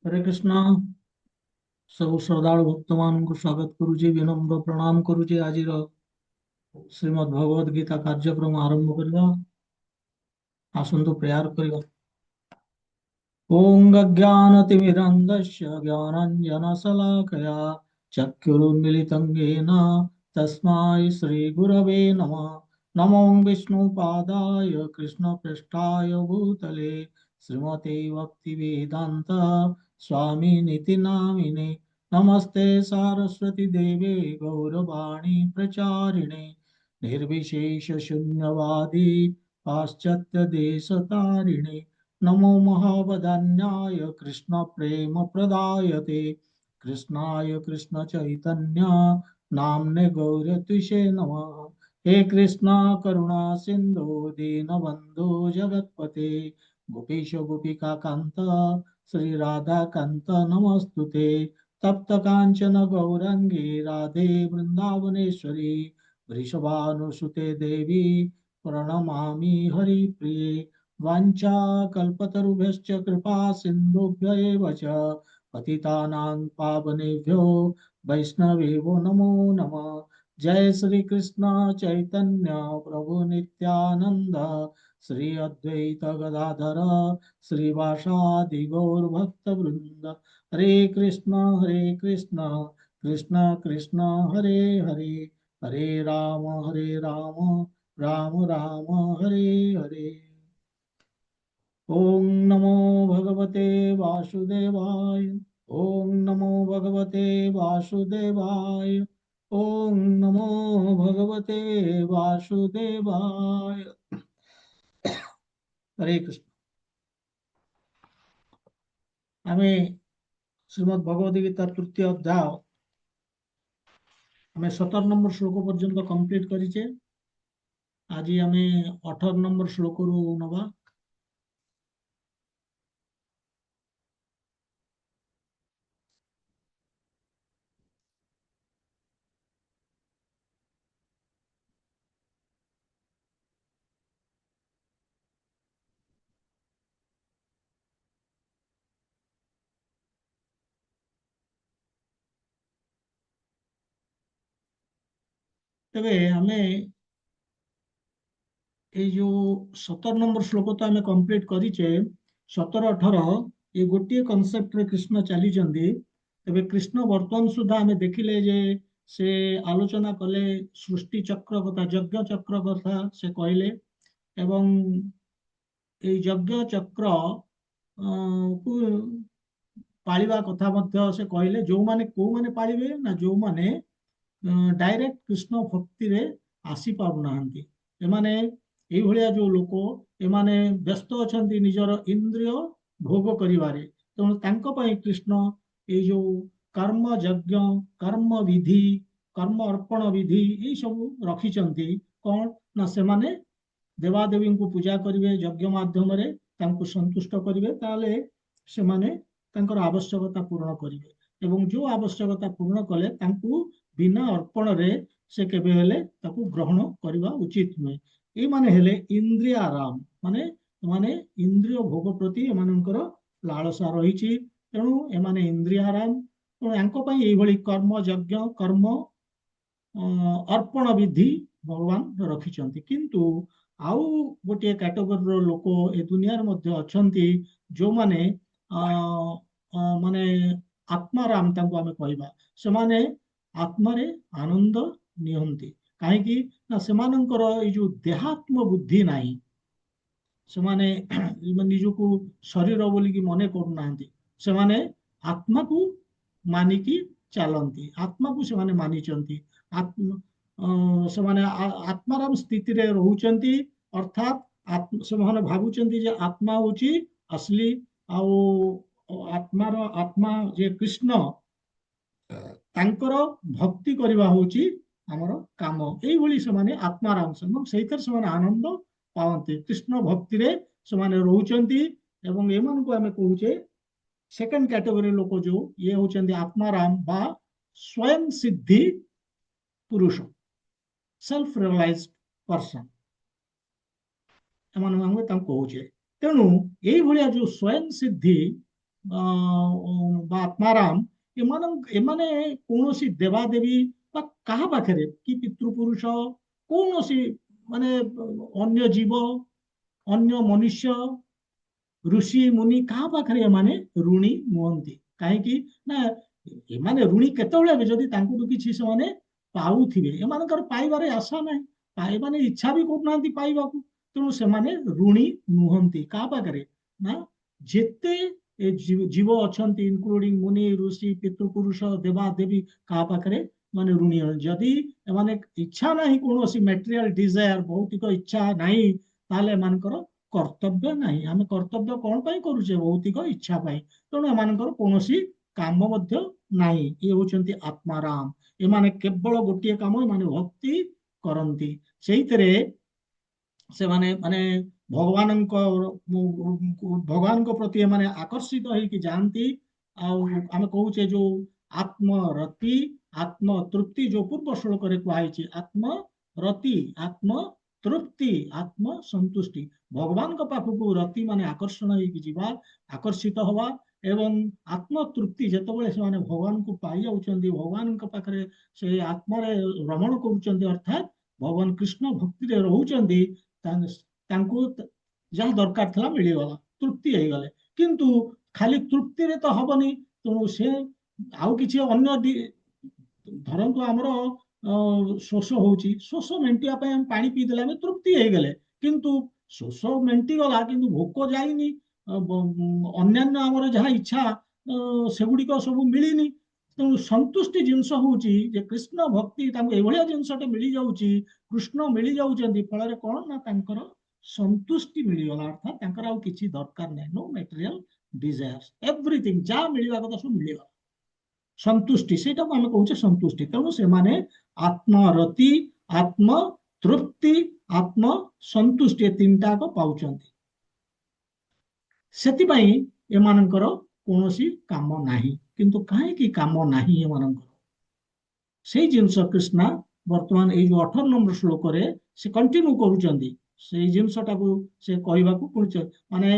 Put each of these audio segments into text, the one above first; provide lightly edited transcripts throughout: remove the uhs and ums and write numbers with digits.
हरे कृष्णा। सब श्रद्धालु भक्त मान को स्वागत करुचे, विनम्र प्रणाम करुचे। आज श्रीमद् भगवद गीता कार्यक्रम आरंभ करवा। आसंतु प्रेयर करवा। ओम अज्ञानतिमिरन्धस्य ज्ञानाञ्जनशलाकया चक्षुरुन्मीलितं येन तस्मै श्रीगुरवे नमः। नमो विष्णुपादाय कृष्णपृष्ठाय भूतले श्रीमते भक्तिवेदान्त स्वामिनिति नामिने। नमस्ते सारस्वती देवे गौरवाणी प्रचारिणे निर्विशेष शून्यवादी पाश्चात्य देशतारिणे। नमो महावदान्याय कृष्ण प्रेम प्रदायते कृष्णाय कृष्ण चैतन्य नामने गौरतिषे नमः। हे कृष्णा करुणा सिंधु दीनबंधु जगत्पते गोपीश गोपिका कांत श्री राधा कांत नमस्तुते। तप्त कांचन गौरंगी राधे वृंदावनेश्वरी वृषभानुसुते देवी प्रणमामि हरिप्रिये। वाञ्छाकल्पतरुभ्यश्च कृपा सिन्धुभ्य एव च पतितानां पावनेभ्यो वैष्णवेभ्यो नमो नमः। जय श्री कृष्ण चैतन्य प्रभु नित्यानंद श्री अद्वैत गदाधर श्रीवासादि गौर भक्त वृंद। हरे कृष्ण कृष्ण कृष्ण हरे हरे हरे राम राम राम हरे हरे। ओम नमो भगवते वासुदेवाय। ओम नमो भगवते वासुदेवाय। ओम नमो भगवते वासुदेवाय। हरे कृष्ण। आमे श्रीमद् भगवद गीता तृतीय अध्याय आमे 17 नंबर श्लोक पर्यंत कंप्लीट करिचे। आज आमे 18 नंबर श्लोक रु नवा। तेबे आमे ये जो 17 नंबर श्लोक तो आम कंप्लीट करिचे। 17 18 ये गोटे कनसेप्ट रे कृष्ण चली तेबे कृष्ण वर्तमान सुधा आम देखिले जे से आलोचना कले सृष्टि चक्र कथा यज्ञ चक्र कथा से कहले। एवं ये यज्ञ चक्र को पालिबा कथा मध्य से कहले जो माने को माने पालिबे ना जो माने डायरेक्ट कृष्ण भक्ति रे आसी पारुनाहांती। एमाने एई भलिया जो लोक एमाने व्यस्त अछंती निजर इंद्रिय भोग करिवारे। तेणु तांको पई कृष्ण एई जो कर्म यज्ञ कर्म विधि कर्म अर्पण विधि एई सब रखिचंती। कौन ना सेमाने देवादेवी को पूजा करिवे यज्ञ माध्यम रे तांको संतुष्ट करिवे ताले सेमाने तांकर आवश्यकता पूर्ण करिवे। एवं जो आवश्यकता पूर्ण कले तांको बिना अर्पण रे से केबे हेले ताकू ग्रहण करवा उचित नुहे। ये माने हेले इंद्रियाराम माने माने इंद्रिय भोग प्रति एमानकर लालसा रही। तेणु एमाने इंद्रियाराम। तेणु यांको पई एई भली कर्म यज्ञ कर्म अर्पण विधि भगवान रखिछंती। किंतु आउ गोटे कैटेगोरी लोक ए दुनिया मध्य अछंती जो माने माने आत्माराम तांको आमे कहबा। सेमाने आत्मारे आनंद नियंती कहीं ना सेमानंकर ए जो देहात्म बुद्धि नाही। सेमाने निजको शरीर बोलिकी मने करूनाहांती। सेमाने आत्मा को मानिकी चालंती आत्मा को सेमाने मानिचंती। आत्म सेमाने आत्माराम स्थिति रे रहउचंती। अर्थात सेमाने भाबुचंती जे आत्मा होची असली आउ आत्मार आत्मा जे कृष्ण तांकर भक्ति करवा होची हमर काम। एई भली सेमाने आत्माराम सेइतर सेमाने आनंद पावंती कृष्ण भक्ति रे सेमाने रहउचंती। एवं एमान को आमे कहूचे सेकंड कैटेगरी लोक जो ये होचंती आत्माराम बा स्वयं सिद्धि पुरुष सेल्फ रियलाइज्ड पर्सन एमान कहुचे। तेणु यही भलिया जो स्वयं सिद्धि ବା ଆତ୍ମାରାମ ଏମାନେ କୌଣସି ଦେବାଦେବୀ ବା କାହା ପାଖରେ କି ପିତୃପୁରୁଷ କୌଣସି ମାନେ ଅନ୍ୟ ଜୀବ ଅନ୍ୟ ମନୁଷ୍ୟ ଋଷି ମୁନି କାହା ପାଖରେ ଏମାନେ ଋଣୀ ନୁହନ୍ତି। କାହିଁକି ନା ଏମାନେ ଋଣୀ କେତେବେଳେ ହେବେ ଯଦି ତାଙ୍କଠୁ କିଛି ସେମାନେ ପାଉଥିବେ। ଏମାନଙ୍କର ପାଇବାରେ ଆଶା ନାହିଁ, ଏମାନେ ଇଚ୍ଛା ବି କରୁନାହାନ୍ତି ପାଇବାକୁ। ତେଣୁ ସେମାନେ ଋଣୀ ନୁହନ୍ତି କାହା ପାଖରେ ନା ଯେତେ ଜୀବ ଅଛନ୍ତି ଇନକ୍ଲୁଡିଂ ମୁନି ଋଷି ପିତୃପୁରୁଷ ଦେବା ଦେବୀ କାହା ପାଖରେ ମାନେ ଋଣୀ। ଯଦି ଏମାନେ ଇଚ୍ଛା ନାହିଁ କୌଣସି ମେଟେରିଆଲ ଡିଜାୟାର ଭୌତିକ ଇଚ୍ଛା ନାହିଁ ତାହେଲେ ଏମାନଙ୍କର କର୍ତ୍ତବ୍ୟ ନାହିଁ। ଆମେ କର୍ତ୍ତବ୍ୟ କଣ ପାଇଁ କରୁଛେ? ଭୌତିକ ଇଚ୍ଛା ପାଇଁ। ତେଣୁ ଏମାନଙ୍କର କୌଣସି କାମ ମଧ୍ୟ ନାହିଁ। ଇଏ ହଉଛନ୍ତି ଆତ୍ମାରାମ। ଏମାନେ କେବଳ ଗୋଟିଏ କାମ, ଏମାନେ ଭକ୍ତି କରନ୍ତି। ସେଇଥିରେ ସେମାନେ ମାନେ ଭଗବାନଙ୍କ ଭଗବାନଙ୍କ ପ୍ରତି ଏମାନେ ଆକର୍ଷିତ ହେଇକି ଯାଆନ୍ତି। ଆଉ ଆମେ କହୁଛେ ଯୋଉ ଆତ୍ମରତି ଆତ୍ମତୃପ୍ତି, ଯୋଉ ପୂର୍ବ ଶ୍ଲୋକରେ କୁହାଯାଇଛି ଆତ୍ମରତି ଆତ୍ମତୃପ୍ତି ଆତ୍ମସନ୍ତୁଷ୍ଟି। ଭଗବାନଙ୍କ ପାଖକୁ ରତି ମାନେ ଆକର୍ଷଣ ହେଇକି ଯିବା, ଆକର୍ଷିତ ହବା। ଏବଂ ଆତ୍ମତୃପ୍ତି, ଯେତେବେଳେ ସେମାନେ ଭଗବାନଙ୍କୁ ପାଇଯାଉଛନ୍ତି, ଭଗବାନଙ୍କ ପାଖରେ ସେ ଆତ୍ମାରେ ରମଣ କରୁଛନ୍ତି, ଅର୍ଥାତ ଭଗବାନ କୃଷ୍ଣ ଭକ୍ତିରେ ରହୁଛନ୍ତି, ତାଙ୍କୁ ଯାହା ଦରକାର ଥିଲା ମିଳିଗଲା, ତୃପ୍ତି ହେଇଗଲେ। କିନ୍ତୁ ଖାଲି ତୃପ୍ତିରେ ତ ହବନି। ତେଣୁ ସେ ଆଉ କିଛି ଅନ୍ୟ ଧରନ୍ତୁ ଆମର ଶୋଷ ହଉଛି, ଶୋଷ ମେଣ୍ଟିବା ପାଇଁ ଆମେ ପାଣି ପିଇଦେଲେ ଆମେ ତୃପ୍ତି ହେଇଗଲେ। କିନ୍ତୁ ଶୋଷ ମେଣ୍ଟିଗଲା କିନ୍ତୁ ଭୋକ ଯାଇନି। ଅନ୍ୟାନ୍ୟ ଆମର ଯାହା ଇଚ୍ଛା ସେଗୁଡିକ ସବୁ ମିଳିନି। ତେଣୁ ସନ୍ତୁଷ୍ଟି ଜିନିଷ ହଉଛି ଯେ କୃଷ୍ଣ ଭକ୍ତି, ତାଙ୍କୁ ଏଭଳିଆ ଜିନିଷଟେ ମିଳିଯାଉଛି, କୃଷ୍ଣ ମିଳିଯାଉଛନ୍ତି, ଫଳରେ କଣ ନା ତାଙ୍କର ସନ୍ତୁଷ୍ଟି ମିଳିଗଲା। ଅର୍ଥାତ ତାଙ୍କର ଆଉ କିଛି ଦରକାର ନାହିଁ। ନୋ ମେଟେରିଆଲ ଡିଜାୟାର୍ସ, ଏଭ୍ରିଥିଙ୍ଗ ଯାହା ମିଳିବା କଥା ସବୁ ମିଳିଗଲା। ସନ୍ତୁଷ୍ଟି, ସେଇଟାକୁ ଆମେ କହୁଛେ ସନ୍ତୁଷ୍ଟି। ତେଣୁ ସେମାନେ ଆତ୍ମରତି ଆତ୍ମ ତୃପ୍ତି ଆତ୍ମ ସନ୍ତୁଷ୍ଟି ଏ ତିନିଟାକ ପାଉଛନ୍ତି। ସେଥିପାଇଁ ଏମାନଙ୍କର କୌଣସି କାମ ନାହିଁ। କିନ୍ତୁ କାହିଁକି କାମ ନାହିଁ ଏମାନଙ୍କର? ସେଇ ଜିନିଷ କୃଷ୍ଣ ବର୍ତ୍ତମାନ ଏଇ ଯୋଉ 18 ନମ୍ବର ଶ୍ଲୋକରେ ସେ କଣ୍ଟିନ୍ୟୁ କରୁଛନ୍ତି। ସେଇ ଜିନିଷଟାକୁ ସେ କହିବାକୁ ପୁଣି ମାନେ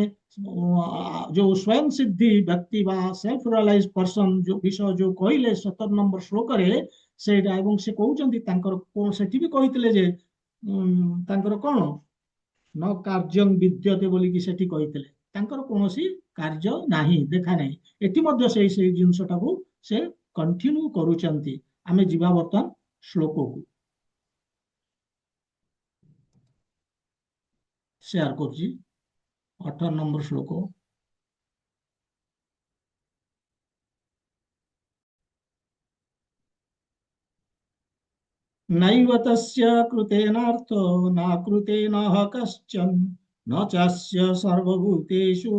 ଯୋଉ ସ୍ୱୟଂ ସିଦ୍ଧି ବ୍ୟକ୍ତି ବା ସେଲ୍ଫ ରିଅଲାଇଜ ପର୍ସନ ଯୋଉ ବିଷୟ ଯୋଉ କହିଲେ 17 ନମ୍ବର ଶ୍ଲୋକରେ ସେଇଟା, ଏବଂ ସେ କହୁଛନ୍ତି ତାଙ୍କର ସେଠି ବି କହିଥିଲେ ଯେ ତାଙ୍କର କଣ ନ କାର୍ଯ୍ୟଂ ବିଦ୍ୟତେ ବୋଲିକି ସେଠି କହିଥିଲେ। ତାଙ୍କର କୌଣସି କାର୍ଯ୍ୟ ନାହିଁ, ଦେଖା ନାହିଁ। ଏଠି ମଧ୍ୟ ସେଇ ସେଇ ଜିନିଷଟାକୁ ସେ କଣ୍ଟିନ୍ୟୁ କରୁଛନ୍ତି। ଆମେ ଯିବା ବର୍ତ୍ତମାନ ଶ୍ଲୋକକୁ। ସେୟାର କରୁଛି 18 ନମ୍ବର ଶ୍ଲୋକ। नैव तस्य कृतेनार्थो नाकृतेन कश्चन न चास्य सर्वभूतेषु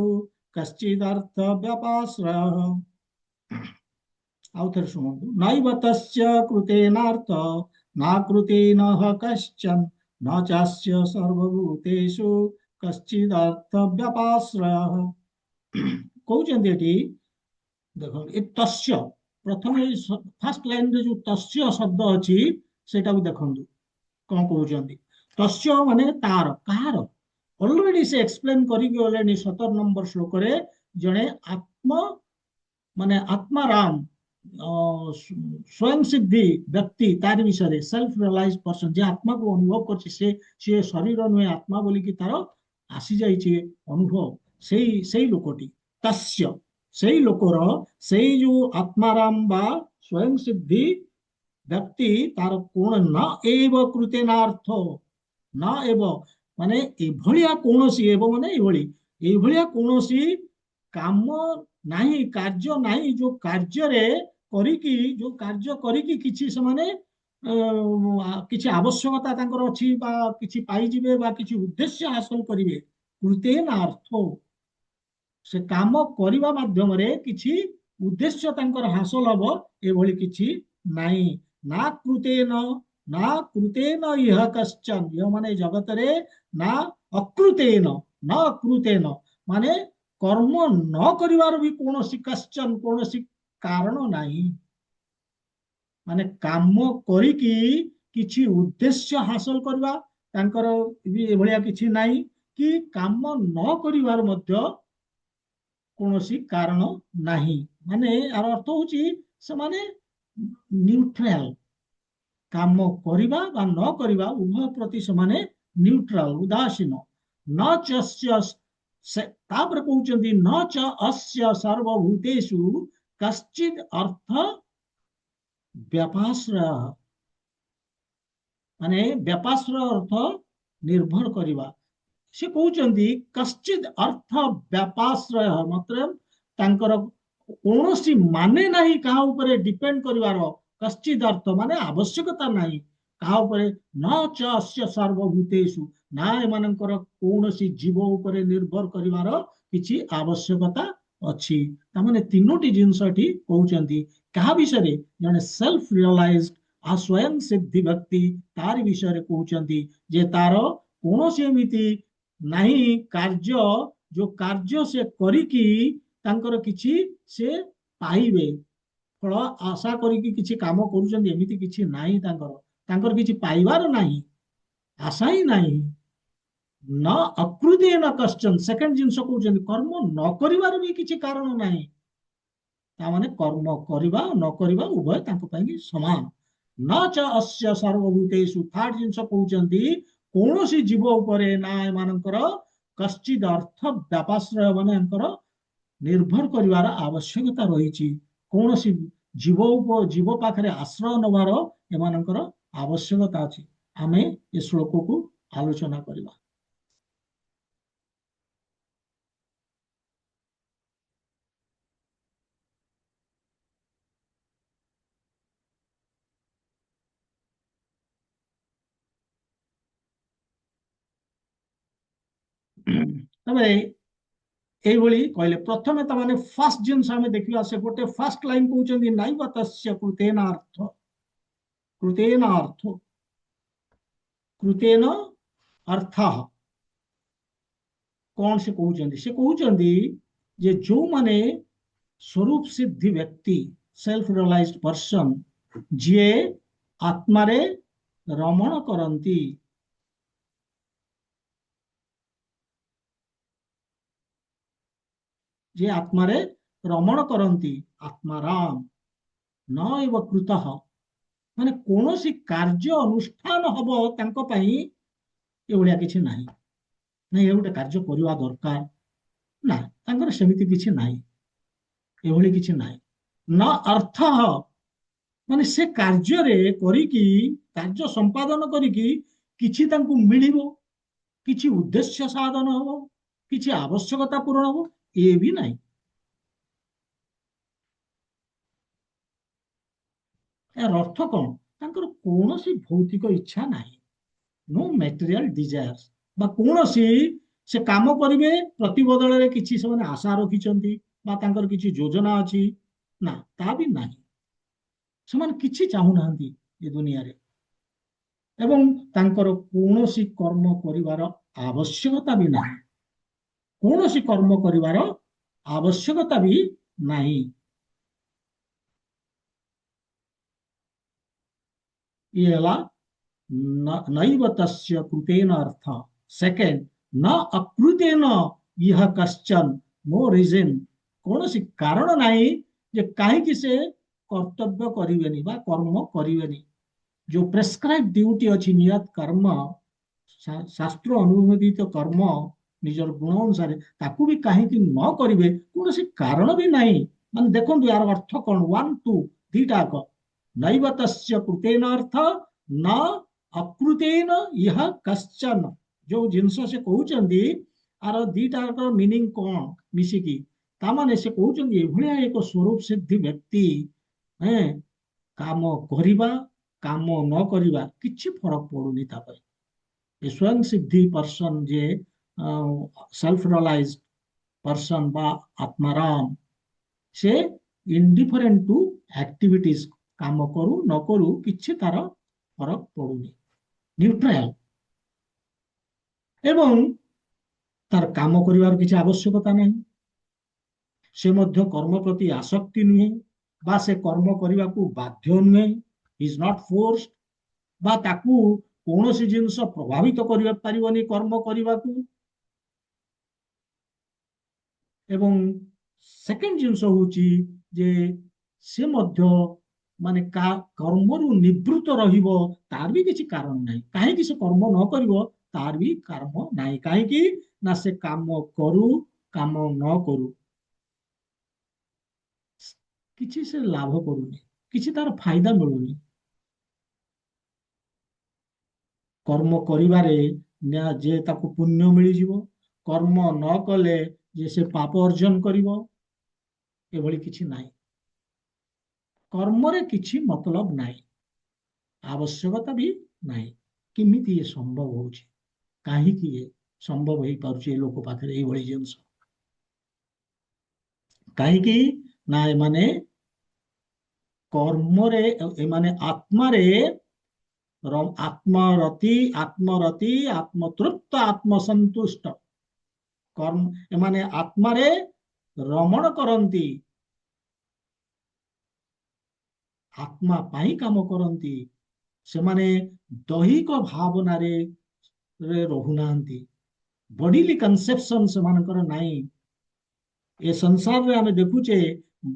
कश्चिदर्थ व्यपाश्रयः। ଆଉ ଥରେ ଶୁଣନ୍ତୁ। ନୈବ ତସ୍ୟ କୃତେନାର୍ଥ ନାକୃତେନ କଶ୍ଚନ ନ ଚାସ୍ୟ ସର୍ବଭୂତେଷୁ କଶ୍ଚିଦର୍ଥ ବ୍ୟପାଶ୍ରୟଃ। କହୁଛନ୍ତି ଏଠି ଦେଖନ୍ତୁ, ଏ ତସ୍ୟ ପ୍ରଥମେ ଫାର୍ଷ୍ଟ ଲାଇନରେ ଯୋଉ ତସ୍ୟ ଶବ୍ଦ ଅଛି ସେଇଟାକୁ ଦେଖନ୍ତୁ କଣ କହୁଛନ୍ତି। ତସ୍ୟ ମାନେ ତାର, କାହାର? ଅଲରେଡି ସେ ଏକ୍ସପ୍ଲେନ କରିକି ଗଲେଣି 17 ନମ୍ବର ଶ୍ଲୋକରେ। ଜଣେ ଆତ୍ମ ମାନେ ଆତ୍ମାରାମ ସ୍ୱୟଂ ସିଦ୍ଧି ବ୍ୟକ୍ତି, ତାରି ବିଷୟରେ ସେଲ୍ଫ ରିଅଲାଇଜ ପର୍ସନ, ଯେ ଆତ୍ମାକୁ ଅନୁଭବ କରୁଛି, ସେ ଶରୀର ନୁହେଁ ଆତ୍ମା ବୋଲିକି ତାର ଆସିଯାଇଛି ଅନୁଭବ। ସେଇ ଲୋକଟି ତସ୍ୟ, ସେଇ ଲୋକର, ସେଇ ଯୋଉ ଆତ୍ମାରାମ ବା ସ୍ୱୟଂ ସିଦ୍ଧି ବ୍ୟକ୍ତି, ତାର କୋଣ ନ ଏବ କୃତେନାର୍ଥ, ନ ଏବ ମାନେ ଏଭଳିଆ କୌଣସି, ଏବ ମାନେ ଏଇଭଳି, ଏଇଭଳିଆ କୌଣସି କାମ ନାହିଁ, କାର୍ଯ୍ୟ ନାହିଁ, ଯୋଉ କାର୍ଯ୍ୟରେ କରିକି, ଯୋଉ କାର୍ଯ୍ୟ କରିକି କିଛି ସେମାନେ କିଛି ଆବଶ୍ୟକତା ତାଙ୍କର ଅଛି ବା କିଛି ପାଇଯିବେ ବା କିଛି ଉଦ୍ଦେଶ୍ୟ ହାସଲ କରିବେ। କୃତେନାର୍ଥ, ସେ କାମ କରିବା ମାଧ୍ୟମରେ କିଛି ଉଦ୍ଦେଶ୍ୟ ତାଙ୍କର ହାସଲ ହବ, ଏଭଳି କିଛି ନାହିଁ। ନା କୃତେନ, ନା କୃତେନ ଇହ କଶ୍ଚନ, ଇହ ମାନେ ଜଗତରେ, ନା ଅକୃତେନ, ନା ଅକୃତେନ ମାନେ କର୍ମ ନ କରିବାର ବି କୌଣସି କଶ୍ଚନ, କୌଣସି କାରଣ ନାହିଁ। ମାନେ କାମ କରିକି କିଛି ଉଦ୍ଦେଶ୍ୟ ହାସଲ କରିବା ତାଙ୍କର ବି ଏଭଳିଆ କିଛି ନାହିଁ। କି କାମ ନ କରିବାର ମଧ୍ୟ କୌଣସି କାରଣ ନାହିଁ। ମାନେ ଆର ଅର୍ଥ ହଉଛି ସେମାନେ ନ୍ୟୁଟ୍ରାଲ, କାମ କରିବା ବା ନ କରିବା ଉଭୟ ପ୍ରତି ସେମାନେ ନ୍ୟୁଟ୍ରାଲ, ଉଦାସୀନ। ନ ଚ ତାପରେ କହୁଛନ୍ତି ନ ଚ ଅସ୍ୟ ସର୍ବଭୂତେଷୁ କଶ୍ଚିଦ୍ ଅର୍ଥ ବ୍ୟାପାଶ୍ରୟ। ମାନେ ବ୍ୟାପାଶ୍ରୟ ଅର୍ଥ ନିର୍ଭର କରିବା। ସେ କହୁଛନ୍ତି କଶ୍ଚିଦ୍ ଅର୍ଥ ବ୍ୟାପାଶ୍ରୟ ମତଲବ ତାଙ୍କର କୌଣସି ମାନେ ନାହିଁ କାହା ଉପରେ ଡିପେଣ୍ଡ କରିବାର। କଶ୍ଚିଦ୍ ଅର୍ଥ ମାନେ ଆବଶ୍ୟକତା ନାହିଁ କାହା ଉପରେ। ନ ଚ ଅସ୍ୟ ସର୍ବଭୂତେଷୁ, ନା ଏମାନଙ୍କର କୌଣସି ଜୀବ ଉପରେ ନିର୍ଭର କରିବାର କିଛି ଆବଶ୍ୟକତା ଅଛି। ତାମାନେ ତିନୋଟି ଜିନିଷ ଏଠି କହୁଛନ୍ତି। କାହା ବିଷୟରେ? ଜଣେ ସେଲ୍ଫ ରିଅଲାଇଜ ଆ ସ୍ୱୟଂ ସିଦ୍ଧି ବ୍ୟକ୍ତି, ତାରି ବିଷୟରେ କହୁଛନ୍ତି ଯେ ତାର କୌଣସି ଏମିତି ନାହିଁ କାର୍ଯ୍ୟ ଯୋଉ କାର୍ଯ୍ୟ ସେ କରିକି ତାଙ୍କର କିଛି ସେ ପାଇବେ, ଫଳ ଆଶା କରିକି କିଛି କାମ କରୁଛନ୍ତି, ଏମିତି କିଛି ନାହିଁ ତାଙ୍କର। ତାଙ୍କର କିଛି ପାଇବାର ନାହିଁ, ଆଶା ହିଁ ନାହିଁ। ନ ଅକୃତି ନ କଶ୍ଚନ, ସେକେଣ୍ଡ ଜିନିଷ କହୁଛନ୍ତି କର୍ମ ନ କରିବାର ବି କିଛି କାରଣ ନାହିଁ। ତାମାନେ କର୍ମ କରିବା ନ କରିବା ଉଭୟ ତାଙ୍କ ପାଇଁ ସମାନ। ନ ଚ ଅସ୍ୟ ସର୍ବଭୂତେଷୁ, ଥାର୍ଡ ଜିନିଷ କହୁଛନ୍ତି କୌଣସି ଜୀବ ଉପରେ ନା ଏମାନଙ୍କର କଶ୍ଚିଦ୍ ଅର୍ଥ ବ୍ୟାପାଶ୍ରୟ, ମାନେ ୟାଙ୍କର ନିର୍ଭର କରିବାର ଆବଶ୍ୟକତା ରହିଛି। କୌଣସି ଜୀବ ପାଖରେ ଆଶ୍ରୟ ନେବାର ଏମାନଙ୍କର ଆବଶ୍ୟକତା ଅଛି। ଆମେ ଏ ଶ୍ଲୋକକୁ ଆଲୋଚନା କରିବା। ତবে এইଭଳି କହିଲେ। ପ୍ରଥମେ ତାମାନେ ଫାର୍ଷ୍ଟ ଜିନିଷ ଆମେ ଦେଖିବା, ସେ ଗୋଟେ ଫାର୍ଷ୍ଟ ଲାଇନ କହୁଛନ୍ତି ନାଇବ ତସ୍ୟ କୃତେନାର୍ଥ, କୃତେନାର୍ଥ, କୃତେନ ଅର୍ଥ। କଣ ସେ କହୁଛନ୍ତି? ସେ କହୁଛନ୍ତି ଯେ ଯୋଉମାନେ ସ୍ୱରୂପ ସିଦ୍ଧି ବ୍ୟକ୍ତି, ସେଲ୍ଫ ରିଅଲାଇଜ୍ଡ ପର୍ସନ, ଯିଏ ଆତ୍ମାରେ ରମଣ କରନ୍ତି, ଯିଏ ଆତ୍ମାରେ ରମଣ କରନ୍ତି, ଆତ୍ମାରାମ ନ ଏବ କୃତଃ, ମାନେ କୌଣସି କାର୍ଯ୍ୟ ଅନୁଷ୍ଠାନ ହବ ତାଙ୍କ ପାଇଁ ଏଭଳିଆ କିଛି ନାହିଁ। ନାଇଁ ଏ ଗୋଟେ କାର୍ଯ୍ୟ କରିବା ଦରକାର, ନା ତାଙ୍କର ସେମିତି କିଛି ନାହିଁ, ଏଭଳି କିଛି ନାହିଁ। ନ ଅର୍ଥ, ମାନେ ସେ କାର୍ଯ୍ୟରେ କରିକି, କାର୍ଯ୍ୟ ସମ୍ପାଦନ କରିକି କିଛି ତାଙ୍କୁ ମିଳିବ, କିଛି ଉଦ୍ଦେଶ୍ୟ ସାଧନ ହବ, କିଛି ଆବଶ୍ୟକତା ପୂରଣ ହବ, ଏ ବି ନାହିଁ। ଏହାର ଅର୍ଥ କଣ? ତାଙ୍କର କୌଣସି ଭୌତିକ ଇଚ୍ଛା ନାହିଁ, ନୋ ମ୍ୟାଟେରିଆଲ ଡିଜାୟାର୍ସ, ବା କୌଣସି ସେ କାମ କରିବେ ପ୍ରତିବଦଳରେ କିଛି ସେମାନେ ଆଶା ରଖିଛନ୍ତି ବା ତାଙ୍କର କିଛି ଯୋଜନା ଅଛି, ନା ତା ବି ନାହିଁ। ସେମାନେ କିଛି ଚାହୁଁନାହାନ୍ତି ଏ ଦୁନିଆରେ, ଏବଂ ତାଙ୍କର କୌଣସି କର୍ମ କରିବାର ଆବଶ୍ୟକତା ବି ନାହିଁ, କୌଣସି କର୍ମ କରିବାର ଆବଶ୍ୟକତା ବି ନାହିଁ। ଇଏ ହେଲା ନୈବ ତସ୍ୟ କୃତେନ ଅର୍ଥ। ସେକେଣ୍ଡ, ନ ଅକୃତେନ ଇହ କଶ୍ଚନ, ମୋ ରିଜନ, କୌଣସି କାରଣ ନାହିଁ ଯେ କାହିଁକି ସେ କର୍ତ୍ତବ୍ୟ କରିବେନି ବା କର୍ମ କରିବେନି। ଯୋଉ ପ୍ରେସ୍କ୍ରାଇବ ଡ୍ୟୁଟି ଅଛି, ନିୟତ କର୍ମ, ଶାସ୍ତ୍ର ଅନୁମୋଦିତ କର୍ମ ନିଜର ଗୁଣ ଅନୁସାରେ, ତାକୁ ବି କାହିଁକି ନ କରିବେ, କୌଣସି କାରଣ ବି ନାହିଁ। ମାନେ ଦେଖନ୍ତୁ ୟାର ଅର୍ଥ କଣ, ୱାନ୍ ଟୁ ଦିଟା ଯାକ। ନୈବ ତସ୍ୟ କୃତେନ ଅର୍ଥ ନ ଅକୃତେନ ଇହ କଶ୍ଚନ, ଯୋଉ ଜିନିଷ ସେ କହୁଛନ୍ତି ଆର ଦିଟାର ମିନିଂ କଣ ମିଶିକି, ତାମାନେ ସେ କହୁଛନ୍ତି ଏଭଳିଆ ଏକ ସ୍ୱରୂପ ସିଦ୍ଧି ବ୍ୟକ୍ତି, କାମ କରିବା କାମ ନ କରିବା କିଛି ଫରକ ପଡୁନି ତା ପାଇଁ। ଏ ସ୍ୱୟଂ ସିଦ୍ଧି ପର୍ସନ, ଯେ ସେଲ୍ଫ ରିଅଲାଇଜ ପର୍ସନ ବା ଆତ୍ମାରାମ, ସେ ଇଣ୍ଡିଫରେଣ୍ଟ ଟୁ ଆକ୍ଟିଭିଟିଜ, କାମ କରୁ ନ କରୁ କିଛି ତାର ଫରକ ପଡୁନି, ନ୍ୟୁଟ୍ରାଲ। ଏବଂ ତାର କାମ କରିବାର କିଛି ଆବଶ୍ୟକତା ନାହିଁ, ସେ ମଧ୍ୟ କର୍ମ ପ୍ରତି ଆସକ୍ତି ନୁହେଁ, ବା ସେ କର୍ମ କରିବାକୁ ବାଧ୍ୟ ନୁହେଁ, ଇଜ ନଟ୍ ଫୋର୍ସ, ବା ତାକୁ କୌଣସି ଜିନିଷ ପ୍ରଭାବିତ କରିବା ପାରିବନି କର୍ମ କରିବାକୁ। ଏବଂ ସେକେଣ୍ଡ ଜିନିଷ ହଉଛି ଯେ ସେ ମଧ୍ୟ ମାନେ କର୍ମରୁ ନିବୃତ୍ତ ରହିବ, ତାର ବି କିଛି କାରଣ ନାହିଁ। କାହିଁକି ସେ କର୍ମ ନ କରିବ ତାର ବି କାରଣ ନାହିଁ। କାହିଁକି ନା ସେ କାମ କରୁ କାମ ନ କରୁ କିଛି ସେ ଲାଭ କରୁନି, କିଛି ତାର ଫାଇଦା ମିଳୁନି। କର୍ମ କରିବାରେ ନା ଯେ ତାକୁ ପୁଣ୍ୟ ମିଳିଯିବ, କର୍ମ ନ କଲେ ଯେ ସେ ପାପ ଅର୍ଜନ କରିବ, ଏଭଳି କିଛି ନାହିଁ। କର୍ମରେ କିଛି ମତଲବ ନାହିଁ, ଆବଶ୍ୟକତା ବି ନାହିଁ। କେମିତି ଏ ସମ୍ଭବ ହଉଛି? କାହିଁକି ଏ ସମ୍ଭବ ହେଇପାରୁଛି ଏ ଲୋକ ପାଖରେ ଏଇଭଳି ଜିନିଷ? କାହିଁକି ନା ଏମାନେ କର୍ମରେ, ଏମାନେ ଆତ୍ମାରେ ଆତ୍ମରତି ଆତ୍ମତୃପ୍ତ ଆତ୍ମସନ୍ତୁଷ୍ଟ। ଏମାନେ ଆତ୍ମାରେ ରମଣ କରନ୍ତି, ଆତ୍ମା ପାଇଁ କାମ କରନ୍ତି। ସେମାନେ ଦୈହିକ ଭାବନାରେ ରହୁନାହାନ୍ତି, ବଡିଲି କନସେପସନ ସେମାନଙ୍କର ନାହିଁ। ଏ ସଂସାରରେ ଆମେ ଦେଖୁଛେ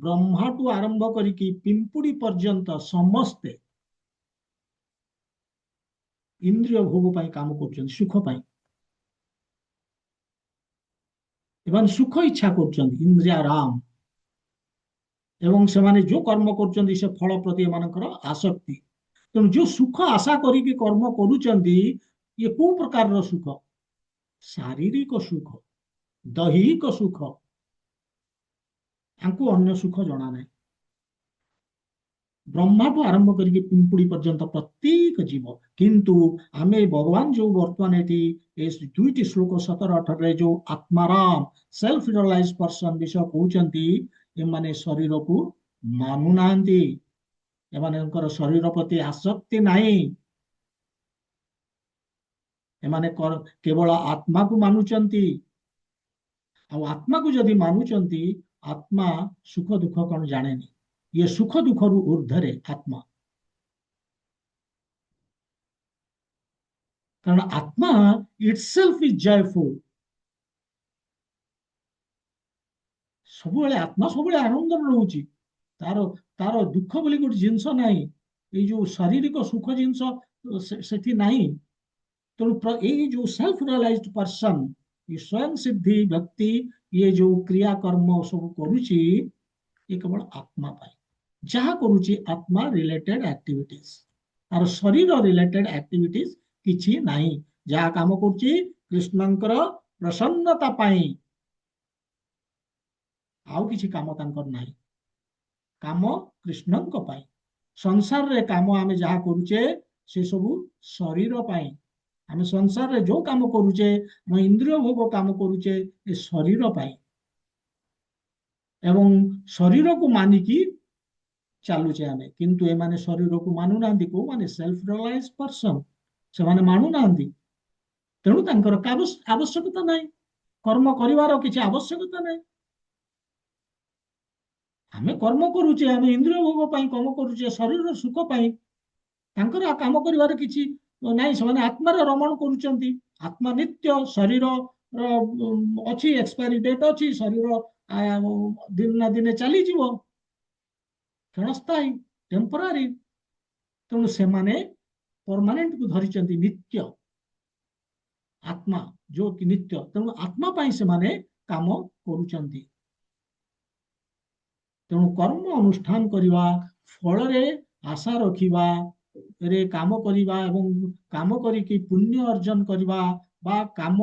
ବ୍ରହ୍ମାଠୁ ଆରମ୍ଭ କରିକି ପିମ୍ପୁଡି ପର୍ଯ୍ୟନ୍ତ ସମସ୍ତେ ଇନ୍ଦ୍ରିୟ ଭୋଗ ପାଇଁ କାମ କରୁଛନ୍ତି, ସୁଖ ପାଇଁ। ଏମାନେ ସୁଖ ଇଚ୍ଛା କରୁଛନ୍ତି, ଇନ୍ଦ୍ରିୟାରାମ। ଏବଂ ସେମାନେ ଯୋଉ କର୍ମ କରୁଛନ୍ତି ସେ ଫଳ ପ୍ରତି ଏମାନଙ୍କର ଆସକ୍ତି। ତେଣୁ ଯୋଉ ସୁଖ ଆଶା କରିକି କର୍ମ କରୁଛନ୍ତି, ଇଏ କୋଉ ପ୍ରକାରର ସୁଖ? ଶାରୀରିକ ସୁଖ, ଦୈହିକ ସୁଖ। ତାଙ୍କୁ ଅନ୍ୟ ସୁଖ ଜଣା ନାହିଁ। ବ୍ରହ୍ମାଠୁ ଆରମ୍ଭ କରିକି ପିମ୍ପୁଡି ପର୍ଯ୍ୟନ୍ତ ପ୍ରତ୍ୟେକ ଜୀବ। କିନ୍ତୁ ଆମେ ଭଗବାନ ଯୋଉ ବର୍ତ୍ତମାନ ଏଠି ଏ ଦୁଇଟି ଶ୍ଲୋକ 17-18ରେ ଯୋଉ ଆତ୍ମାରାମ ସେଲ୍ଫ ରିୟଲାଇଜ ପର୍ସନ ବିଷୟ କହୁଛନ୍ତି, ଏମାନେ ଶରୀରକୁ ମାନୁନାହାନ୍ତି, ଏମାନଙ୍କର ଶରୀର ପ୍ରତି ଆସକ୍ତି ନାହିଁ। ଏମାନେ କେବଳ ଆତ୍ମାକୁ ମାନୁଛନ୍ତି। ଆଉ ଆତ୍ମାକୁ ଯଦି ମାନୁଛନ୍ତି, ଆତ୍ମା ସୁଖ ଦୁଃଖ କଣ ଜାଣେନି। ଇଏ ସୁଖ ଦୁଃଖରୁ ଊର୍ଦ୍ଧ୍ୱରେ ଆତ୍ମା। କାରଣ ଆତ୍ମା ଇଟସେଲ୍ଫ ଇଜ ଜୟଫୁଲ। ସବୁବେଳେ ଆତ୍ମା ସବୁବେଳେ ଆନନ୍ଦରେ ରହୁଛି। ତାର ତାର ଦୁଃଖ ବୋଲି ଗୋଟେ ଜିନିଷ ନାହିଁ। ଏଇ ଯୋଉ ଶାରୀରିକ ସୁଖ ଜିନିଷ ସେଠି ନାହିଁ। ତେଣୁ ଏଇ ଯୋଉ ସେଲ୍ଫ ରିୟଲାଇଜ୍ଡ ପର୍ସନ, ଏ ସ୍ୱୟଂ ସିଦ୍ଧି ବ୍ୟକ୍ତି, ଇଏ ଯୋଉ କ୍ରିୟା କର୍ମ ସବୁ କରୁଛି, ଏ କେବଳ ଆତ୍ମା ପାଇଁ। ଯାହା କରୁଛି ଆତ୍ମା ରିଲେଟେଡ ଆକ୍ଟିଭିଟିଜ, ତାର ଶରୀର ରିଲେଟେଡ ଆକ୍ଟିଭିଟିଜ କିଛି ନାହିଁ। ଯାହା କାମ କରୁଛି କୃଷ୍ଣଙ୍କର ପ୍ରସନ୍ନତା ପାଇଁ, ଆଉ କିଛି କାମ ତାଙ୍କର ନାହିଁ। କାମ କୃଷ୍ଣଙ୍କ ପାଇଁ। ସଂସାରରେ କାମ ଆମେ ଯାହା କରୁଛେ ସେ ସବୁ ଶରୀର ପାଇଁ। ଆମେ ସଂସାରରେ ଯୋଉ କାମ କରୁଛେ, ଆମ ଇନ୍ଦ୍ରିୟ ଭୋଗ କାମ କରୁଛେ, ଏ ଶରୀର ପାଇଁ। ଏବଂ ଶରୀରକୁ ମାନିକି ଚାଲୁଛେ ଆମେ। କିନ୍ତୁ ଏମାନେ ଶରୀରକୁ ମାନୁନାହାନ୍ତି। କୋଉମାନେ? Self realize person. ସେମାନେ ମାନୁନାହାନ୍ତି। ତେଣୁ ତାଙ୍କର ଆବଶ୍ୟକତା ନାହିଁ, କର୍ମ କରିବାର କିଛି ଆବଶ୍ୟକତା ନାହିଁ। ଆମେ କର୍ମ କରୁଛେ, ଆମେ ଇନ୍ଦ୍ରିୟ ଭୋଗ ପାଇଁ କାମ କରୁଛେ, ଶରୀରର ସୁଖ ପାଇଁ। ତାଙ୍କର କାମ କରିବାର କିଛି ନାହିଁ। ସେମାନେ ଆତ୍ମାରେ ରମଣ କରୁଛନ୍ତି। ଆତ୍ମା ନିତ୍ୟ, ଶରୀର ଅଛି, ଏକ୍ସପାୟରୀ ଡେଟ୍ ଅଛି। ଶରୀର ଦିନ ନା ଦିନେ ଚାଲିଯିବ, କ୍ଷଣସ୍ଥାୟୀ, ଟେମ୍ପୋରାରୀ। ତେଣୁ ସେମାନେ ପରମାନେଣ୍ଟକୁ ଧରିଛନ୍ତି, ନିତ୍ୟ ଆତ୍ମା ଯୋଉ କି ନିତ୍ୟ। ତେଣୁ ଆତ୍ମା ପାଇଁ ସେମାନେ କାମ କରୁଛନ୍ତି। ତେଣୁ କର୍ମ ଅନୁଷ୍ଠାନ କରିବା, ଫଳରେ ଆଶା ରଖିବା, କାମ କରିବା ଏବଂ କାମ କରିକି ପୁଣ୍ୟ ଅର୍ଜନ କରିବା, ବା କାମ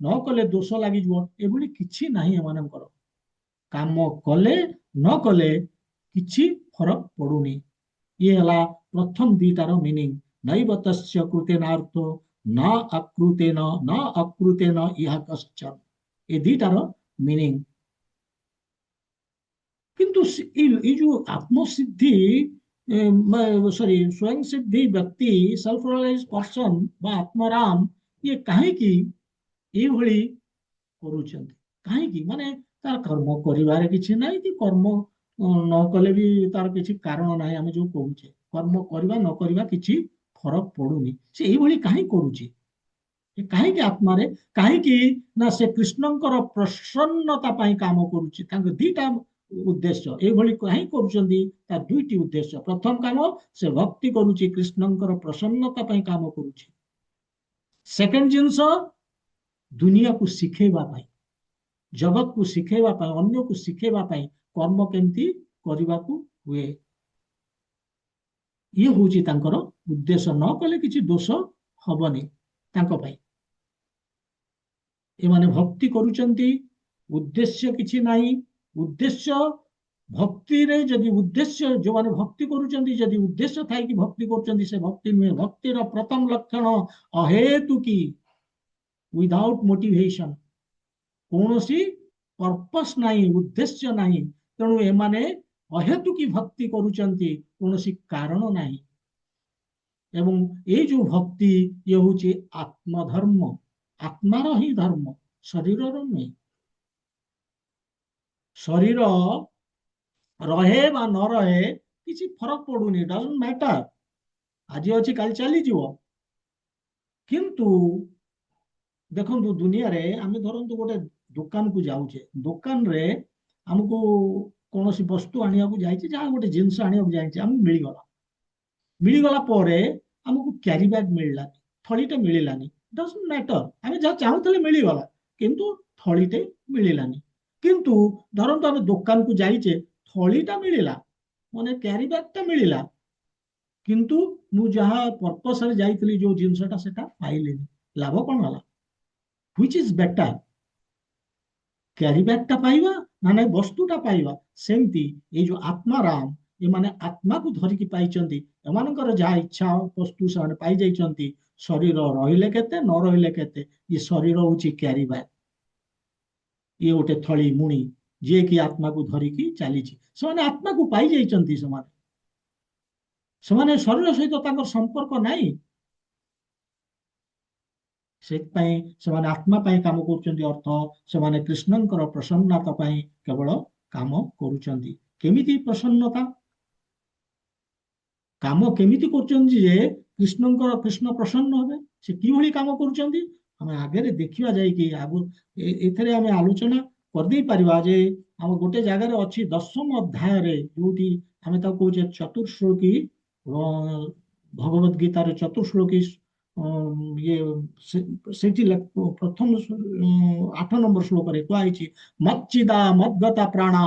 ନ କଲେ ଦୋଷ ଲାଗିଯିବ, ଏଭଳି କିଛି ନାହିଁ ଏମାନଙ୍କର। କାମ କଲେ ନ କଲେ କିଛି ଫରକ ପଡୁନି। ଇଏ ହେଲା ପ୍ରଥମ ଦିଟାର ମିନିଂ। ନୈବ ତସ୍ୟ କୃତେନାର୍ଥୋ ନା ଅକୃତେନ ନା ଅକୃତେନ ଇହା କଶ୍ଚନ। ଏ ଦିଟାର ମିନିଂ। କିନ୍ତୁ ଏଇ ଯୋଉ ଆତ୍ମସିଦ୍ଧି, ସରି ସ୍ୱୟଂ ସିଦ୍ଧି ବ୍ୟକ୍ତି, ସେଲ୍ଫ ରିୟଲାଇଜ ପର୍ସନ ବା ଆତ୍ମାରାମ, ଇଏ କାହିଁକି ଏଇଭଳି କରୁଛନ୍ତି? କାହିଁକି? ମାନେ ତାର କର୍ମ କରିବାରେ କିଛି ନାହିଁ, କି କର୍ମ ନ କଲେ ବି ତାର କିଛି କାରଣ ନାହିଁ। ଆମେ ଯୋଉ କହୁଛେ କର୍ମ କରିବା ନ କରିବା କିଛି ଫରକ ପଡୁନି, ସେ ଏଇଭଳି କାହିଁ କରୁଛି? କାହିଁକି ଆତ୍ମାରେ? କାହିଁକି ନା ସେ କୃଷ୍ଣଙ୍କର ପ୍ରସନ୍ନତା ପାଇଁ କାମ କରୁଛି। ତାଙ୍କ ଦିଟା ଉଦ୍ଦେଶ୍ୟ ଏଇଭଳି କାହିଁ କରୁଛନ୍ତି, ତାର ଦୁଇଟି ଉଦ୍ଦେଶ୍ୟ। ପ୍ରଥମ କାମ, ସେ ଭକ୍ତି କରୁଛି, କୃଷ୍ଣଙ୍କର ପ୍ରସନ୍ନତା ପାଇଁ କାମ କରୁଛି। ସେକେଣ୍ଡ ଜିନିଷ, ଦୁନିଆକୁ ଶିଖେଇବା ପାଇଁ, ଜଗତକୁ ଶିଖେଇବା ପାଇଁ, ଅନ୍ୟକୁ ଶିଖେଇବା ପାଇଁ କର୍ମ କେମିତି କରିବାକୁ ହୁଏ। ଇଏ ହଉଛି ତାଙ୍କର ଉଦ୍ଦେଶ୍ୟ। ନ କଲେ କିଛି ଦୋଷ ହବନି ତାଙ୍କ ପାଇଁ। ଏମାନେ ଭକ୍ତି କରୁଛନ୍ତି, ଉଦ୍ଦେଶ୍ୟ କିଛି ନାହିଁ। ଉଦ୍ଦେଶ୍ୟ ଭକ୍ତିରେ ଯଦି ଉଦ୍ଦେଶ୍ୟ, ଯୋଉମାନେ ଭକ୍ତି କରୁଛନ୍ତି ଯଦି ଉଦ୍ଦେଶ୍ୟ ଥାଇକି ଭକ୍ତି କରୁଛନ୍ତି, ସେ ଭକ୍ତି ନୁହେଁ। ଭକ୍ତିର ପ୍ରଥମ ଲକ୍ଷଣ ଅହେତୁକି, ୱିଦାଉଟ୍ ମୋଟିଭେସନ, କୌଣସି ପର୍ପସ୍ ନାହିଁ, ଉଦ୍ଦେଶ୍ୟ ନାହିଁ। ତେଣୁ ଏମାନେ ଅହେତୁକି ଭକ୍ତି କରୁଛନ୍ତି, କୌଣସି କାରଣ ନାହିଁ। ଏବଂ ଏଇ ଯୋଉ ଭକ୍ତି, ଇଏ ହଉଛି ଆତ୍ମଧର୍ମ, ଆତ୍ମାର ହିଁ ଧର୍ମ, ଶରୀରର ନୁହେଁ। ଶରୀର ରହେ ବା ନ ରହେ କିଛି ଫରକ ପଡୁନି, ଡଜଣ୍ଟ ମ୍ୟାଟର। ଆଜି ଅଛି କାଲି ଚାଲିଯିବ। କିନ୍ତୁ ଦେଖନ୍ତୁ, ଦୁନିଆରେ ଆମେ ଧରନ୍ତୁ ଗୋଟେ ଦୋକାନକୁ ଯାଉଛେ, ଦୋକାନରେ ଆମକୁ କୌଣସି ବସ୍ତୁ ଆଣିବାକୁ ଯାଇଛି, ଯାହା ଗୋଟେ ଜିନିଷ ଆଣିବାକୁ ଯାଇଛି, ଆମକୁ ମିଳିଗଲା। ମିଳିଗଲା ପରେ ଆମକୁ କ୍ୟାରି ବ୍ୟାଗ ମିଳିଲାନି, ଥଳିଟେ ମିଳିଲାନି, ଡଜଣ୍ଟ ମ୍ୟାଟର, ଆମେ ଯାହା ଚାହୁଁଥିଲେ ମିଳିଗଲା, କିନ୍ତୁ ଥଳିଟେ ମିଳିଲାନି। କିନ୍ତୁ ଧରନ୍ତୁ ଆମେ ଦୋକାନକୁ ଯାଇଛେ, ଥଳିଟା ମିଳିଲା, ମାନେ କ୍ୟାରି ବ୍ୟାଗଟା ମିଳିଲା, କିନ୍ତୁ ମୁଁ ଯାହା ପର୍ପସରେ ଯାଇଥିଲି, ଯୋଉ ଜିନିଷଟା, ସେଟା ପାଇଲିନି। ଲାଭ କଣ ହେଲା? which is better, କ୍ୟାରି ବ୍ୟାଗଟା ପାଇବା ନା ନାଇଁ ବସ୍ତୁଟା ପାଇବା? ସେମିତି ଏଇ ଯୋଉ ଆତ୍ମାରାମ, ଏମାନେ ଆତ୍ମାକୁ ଧରିକି ପାଇଛନ୍ତି। ଏମାନଙ୍କର ଯାହା ଇଚ୍ଛା ବସ୍ତୁ ସେମାନେ ପାଇଯାଇଛନ୍ତି। ଶରୀର ରହିଲେ କେତେ, ନ ରହିଲେ କେତେ, ଏ ଶରୀର ହଉଛି କ୍ୟାରି ବ୍ୟାଗ, ଇଏ ଗୋଟେ ଥଳି ମୁଣି, ଯିଏକି ଆତ୍ମାକୁ ଧରିକି ଚାଲିଛି। ସେମାନେ ଆତ୍ମାକୁ ପାଇଯାଇଛନ୍ତି। ସେମାନେ ଶରୀର ସହିତ ତାଙ୍କର ସମ୍ପର୍କ ନାହିଁ। ସେଥିପାଇଁ ସେମାନେ ଆତ୍ମା ପାଇଁ କାମ କରୁଛନ୍ତି। ଅର୍ଥ, ସେମାନେ କୃଷ୍ଣଙ୍କର ପ୍ରସନ୍ନତା ପାଇଁ କେବଳ କାମ କରୁଛନ୍ତି। କେମିତି ପ୍ରସନ୍ନତା? କାମ କେମିତି କରୁଛନ୍ତି ଯେ କୃଷ୍ଣ ପ୍ରସନ୍ନ ହେବେ? ସେ କିଭଳି କାମ କରୁଛନ୍ତି ଆମେ ଆଗରେ ଦେଖିବା ଯାଇକି। ଏଥିରେ ଆମେ ଆଲୋଚନା କରିଦେଇ ପାରିବା ଯେ ଆମ ଗୋଟେ ଜାଗାରେ ଅଛି 10ମ ଅଧ୍ୟାୟରେ, ଯୋଉଠି ଆମେ ତାକୁ କହୁଛେ ଚତୁର୍ଶ୍ଲୋକୀ, ଭଗବତ ଗୀତାରେ ଚତୁର୍ଶ୍ଲୋକୀ। ଇଏ ସେଇଠି ପ୍ରଥମ 8 ନମ୍ବର ଶ୍ଲୋକରେ କୁହାଯାଇଛି, ମच्ଚିଦା ମଦ୍ଗତା ପ୍ରାଣା,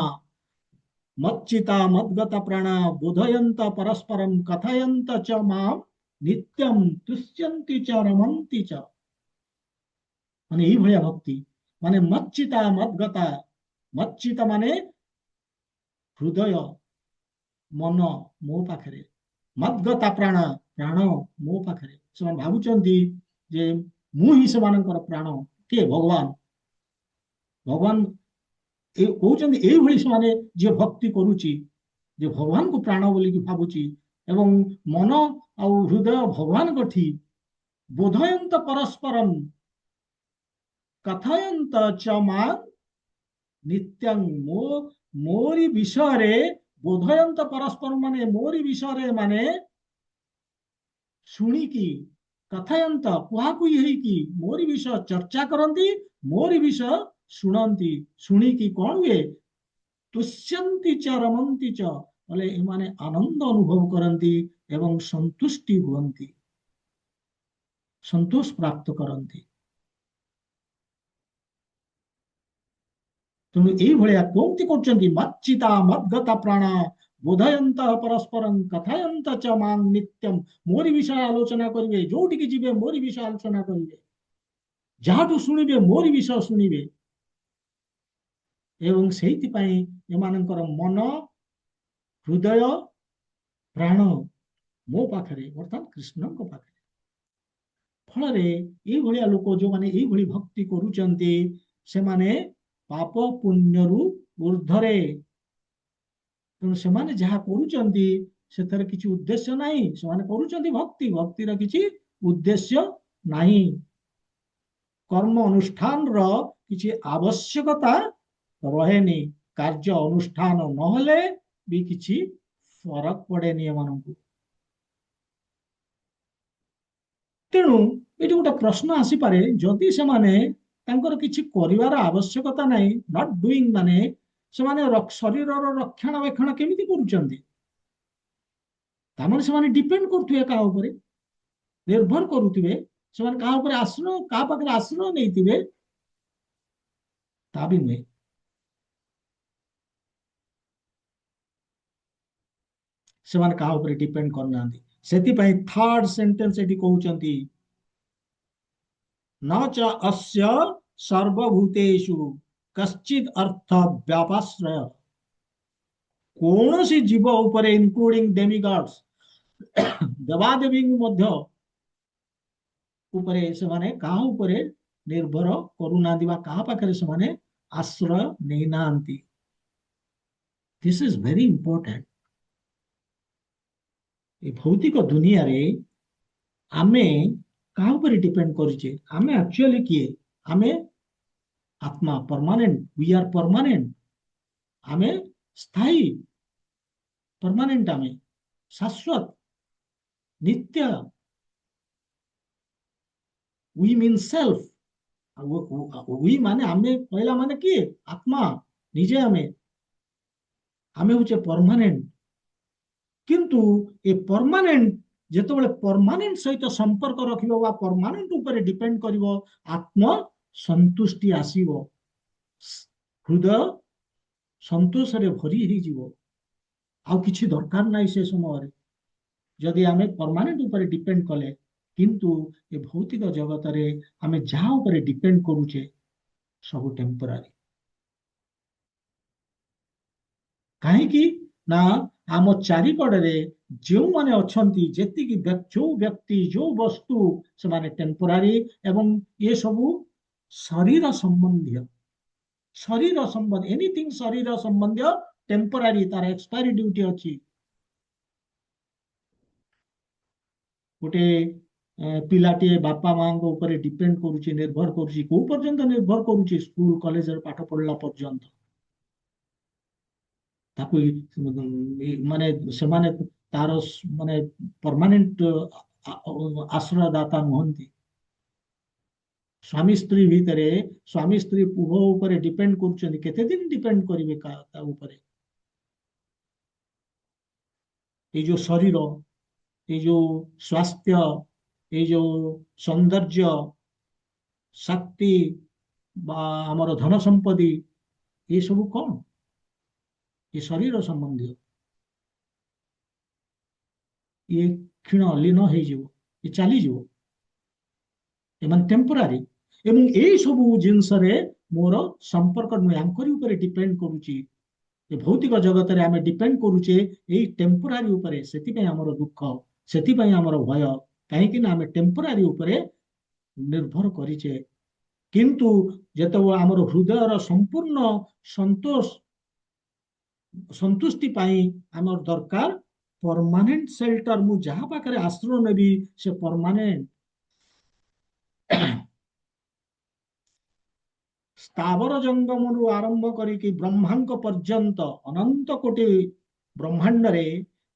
ମच्चिता मद्गत प्राण बोधयन्त परस्परम कथयन्त च माम नित्यम तुष्यन्ति च रमन्ति च। ମାନେ ଏଇଭଳିଆ ଭକ୍ତି, ମାନେ ମच्चिता ମଦ୍ଗତା, ମच्चिता ମାନେ ହୃଦୟ, ମନ ମୋ ପାଖରେ, ମଦ୍ଗତା ପ୍ରାଣ, ପ୍ରାଣ ମୋ ପାଖରେ। ସେମାନେ ଭାବୁଛନ୍ତି ଯେ ମୁଁ ହିଁ ସେମାନଙ୍କର ପ୍ରାଣ। କିଏ? ଭଗବାନ। ଭଗବାନ କହୁଛନ୍ତି ଏଇଭଳି ସେମାନେ ଯିଏ ଭକ୍ତି କରୁଛି, ଯେ ଭଗବାନଙ୍କୁ ପ୍ରାଣ ବୋଲିକି ଭାବୁଛି, ଏବଂ ମନ ଆଉ ହୃଦୟ ଭଗବାନଙ୍କ ଠି, ବୋଧୟନ୍ତ ପରସ୍ପରମ କଥୟନ୍ତ ଚ ମା ନିତ୍ୟଂ, ମୋରି ବିଷୟରେ, ବୋଧୟନ୍ତ ପରସ୍ପର ମାନେ ମୋରି ବିଷୟରେ ମାନେ ଶୁଣିକି, କଥୟନ୍ତ କୁହାକୁହି ହେଇକି ମୋରି ବିଷୟ ଚର୍ଚ୍ଚା କରନ୍ତି, ମୋରି ବିଷୟ ଶୁଣନ୍ତି। ଶୁଣିକି କଣ ହୁଏ? ତୁଷ୍ୟନ୍ତି ଚ ରମନ୍ତି ଚ, ବୋଲେ ଏମାନେ ଆନନ୍ଦ ଅନୁଭବ କରନ୍ତି ଏବଂ ସନ୍ତୁଷ୍ଟି ହୁଅନ୍ତି, ସନ୍ତୋଷ ପ୍ରାପ୍ତ କରନ୍ତି। ତେଣୁ ଏଇଭଳିଆ କେମିତି କରୁଛନ୍ତି? ମच्चिता ମଦ୍ଗତା ପ୍ରାଣ ବୋଧୟନ୍ତ ପରସ୍ପରଂ କଥୟନ୍ତ ଚ ମାଂ ନିତ୍ୟಂ, ମୋରି ବିଷୟ ଆଲୋଚନା କରିବେ, ଯୋଉଠିକି ଯିବେ ମୋରି ବିଷୟ ଆଲୋଚନା କରିବେ, ଯାହାଠୁ ଶୁଣିବେ ମୋରି ବିଷୟ ଶୁଣିବେ। ଏବଂ ସେଇଥିପାଇଁ ଏମାନଙ୍କର ମନ, ହୃଦୟ, ପ୍ରାଣ ମୋ ପାଖରେ, ଅର୍ଥାତ୍ କୃଷ୍ଣଙ୍କ ପାଖରେ। ଫଳରେ ଏଇଭଳିଆ ଲୋକ ଯୋଉମାନେ ଏଇଭଳି ଭକ୍ତି କରୁଛନ୍ତି, ସେମାନେ ପାପ ପୁଣ୍ୟରୁ ଉର୍ଦ୍ଧ୍ୱରେ। ତେଣୁ ସେମାନେ ଯାହା କରୁଛନ୍ତି ସେଥିରେ କିଛି ଉଦ୍ଦେଶ୍ୟ ନାହିଁ। ସେମାନେ କରୁଛନ୍ତି ଭକ୍ତି, ଭକ୍ତିର କିଛି ଉଦ୍ଦେଶ୍ୟ ନାହିଁ। କର୍ମ ଅନୁଷ୍ଠାନର କିଛି ଆବଶ୍ୟକତା ରହେନି। କାର୍ଯ୍ୟ ଅନୁଷ୍ଠାନ ନହେଲେ ବି କିଛି ଫରକ ପଡେନି ଏମାନଙ୍କୁ। ତେଣୁ ଏଠି ଗୋଟେ ପ୍ରଶ୍ନ ଆସିପାରେ, ଯଦି ସେମାନେ ତାଙ୍କର କିଛି କରିବାର ଆବଶ୍ୟକତା ନାହିଁ, ନଟ୍ ଡୁଇଂ, ମାନେ ସେମାନେ ଶରୀରର ରକ୍ଷଣାବେକ୍ଷଣ କେମିତି କରୁଛନ୍ତି? ତାମାନେ ସେମାନେ ଡିପେଣ୍ଡ କରୁଥିବେ କାହା ଉପରେ, ନିର୍ଭର କରୁଥିବେ, ସେମାନେ କାହା ଉପରେ ଆଶ୍ରୟ, କାହା ପାଖରେ ଆଶ୍ରୟ ନେଇଥିବେ? ତା ବି ନୁହେଁ। ସେମାନେ କାହା ଉପରେ ଡିପେଣ୍ଡ କରୁନାହାନ୍ତି। ସେଥିପାଇଁ ଥାର୍ଡ ସେଣ୍ଟେନ୍ସ ଏଠି କହୁଛନ୍ତି, न च अस्य सर्वभूतेषु कश्चित् अर्थ व्यापाश्रय। କୌଣସି ଜୀବ ଉପରେ, ଇନକ୍ଲୁଡିଂ ଡେମିଗଡ୍ସ, ଦେବାଦେବୀ ମଧ୍ୟ ଉପରେ ସେମାନେ କାହା ଉପରେ ନିର୍ଭର କରୁନାହାନ୍ତି ବା କାହା ପାଖରେ ସେମାନେ ଆଶ୍ରୟ ନେଇନାହାନ୍ତି। This is very important. ଏ ଭୌତିକ ଦୁନିଆରେ ଆମେ କାହା ଉପରେ ଡିପେଣ୍ଡ କରୁଛେ? ଆମେ ଆକ୍ଚୁଆଲି କିଏ? ଆମେ ଆତ୍ମା, ପରମାନେଣ୍ଟ। We are permanent. ଆମେ ସ୍ଥାୟୀ, ପରମାନେଣ୍ଟ, ଆମେ ଶାଶ୍ୱତ, ନିତ୍ୟ। We mean self. वी माने ଆମେ କହିଲା ମାନେ କିଏ? ଆତ୍ମା, ନିଜେ ଆମେ ହଉଛେ ପରମାନେଣ୍ଟ। କିନ୍ତୁ ଏ ପରମାନେଣ୍ଟ ଯେତେବେଳେ ପରମାନେଣ୍ଟ ସହିତ ସମ୍ପର୍କ ରଖିବ ବା ପରମାନେଣ୍ଟ ଉପରେ ଡିପେଣ୍ଡ କରିବ, ଆତ୍ମ ସନ୍ତୁଷ୍ଟି ଆସିବ, ହୃଦୟ ସନ୍ତୋଷରେ ଭରି ହେଇଯିବ, ଆଉ କିଛି ଦରକାର ନାହିଁ ସେ ସମୟରେ। ଯଦି ଆମେ ପରମାନେଣ୍ଟ ଉପରେ ଡିପେଣ୍ଡ କଲେ, କିନ୍ତୁ ଏ ଭୌତିକ ଜଗତରେ ଆମେ ଯାହା ଉପରେ ଡିପେଣ୍ଡ କରୁଛେ ସବୁ ଟେମ୍ପୋରାରୀ। କାହିଁକି ନା ଆମ ଚାରିକଡ଼ରେ ଯେଉଁମାନେ ଅଛନ୍ତି, ଯେତିକି ଯୋଉ ବ୍ୟକ୍ତି, ଯୋଉ ବସ୍ତୁ, ସେମାନେ ଟେମ୍ପୋରାରୀ, ଏବଂ ଏ ସବୁ ଶରୀର ସମ୍ବନ୍ଧୀୟ। ଶରୀର ସମ୍ବନ୍ଧ, ଏନିଥିଙ୍ଗ ଶରୀର ସମ୍ବନ୍ଧୀୟ ଟେମ୍ପୋରାରୀ, ତାର ଏକ୍ସପାୟରି ଡ୍ୟୁଟି ଅଛି। ଗୋଟେ ପିଲାଟିଏ ବାପା ମାଙ୍କ ଉପରେ ଡିପେଣ୍ଡ କରୁଛି, ନିର୍ଭର କରୁଛି, କୋଉ ପର୍ଯ୍ୟନ୍ତ ନିର୍ଭର କରୁଛି? ସ୍କୁଲ କଲେଜରେ ପାଠ ପଢିଲା ପର୍ଯ୍ୟନ୍ତ। ତାକୁ ମାନେ ସେମାନେ ତାର ମାନେ ପରମାନେଣ୍ଟ ଆଶ୍ରୟଦାତା ନୁହନ୍ତି। ସ୍ୱାମୀ ସ୍ତ୍ରୀ ଭିତରେ, ସ୍ୱାମୀ ସ୍ତ୍ରୀ ପୁଅ ଉପରେ ଡିପେଣ୍ଡ କରୁଛନ୍ତି, କେତେ ଦିନ ଡିପେଣ୍ଡ କରିବେ ତା ଉପରେ? ଏଇ ଯୋଉ ଶରୀର, ଏଇ ଯୋଉ ସ୍ୱାସ୍ଥ୍ୟ, ଏଇ ଯୋଉ ସୌନ୍ଦର୍ଯ୍ୟ, ଶକ୍ତି ବା ଆମର ଧନ ସମ୍ପତ୍ତି, ଏ ସବୁ କଣ? ଏ ଶରୀର ସମ୍ବନ୍ଧୀୟ। ଇଏ କ୍ଷୀଣ ଲୀନ ହେଇଯିବ, ଇଏ ଚାଲିଯିବ, ଏମାନେ ଟେମ୍ପୋରାରୀ। ଏବଂ ଏଇ ସବୁ ଜିନିଷରେ ମୋର ସମ୍ପର୍କ ନୁହେଁ, ଆଙ୍କରି ଉପରେ ଡିପେଣ୍ଡ କରୁଛି। ଏ ଭୌତିକ ଜଗତରେ ଆମେ ଡିପେଣ୍ଡ କରୁଛେ ଏଇ ଟେମ୍ପୋରାରୀ ଉପରେ। ସେଥିପାଇଁ ଆମର ଦୁଃଖ, ସେଥିପାଇଁ ଆମର ଭୟ, କାହିଁକି ନା ଆମେ ଟେମ୍ପୋରାରୀ ଉପରେ ନିର୍ଭର କରିଛେ। କିନ୍ତୁ ଯେତେବେଳେ ଆମର ହୃଦୟର ସମ୍ପୂର୍ଣ୍ଣ ସନ୍ତୁଷ୍ଟି ପାଇଁ ଆମର ଦରକାର ପରମାନେଣ୍ଟ ସେଲ୍ଟର। ମୁଁ ଯାହା ପାଖରେ ଆଶ୍ରୟ ନେବି ସେ ପରମାନେଣ୍ଟ। ସ୍ଥାବର ଜଙ୍ଗମରୁ ଆରମ୍ଭ କରିକି ବ୍ରହ୍ମାଙ୍କ ପର୍ଯ୍ୟନ୍ତ, ଅନନ୍ତ କୋଟି ବ୍ରହ୍ମାଣ୍ଡରେ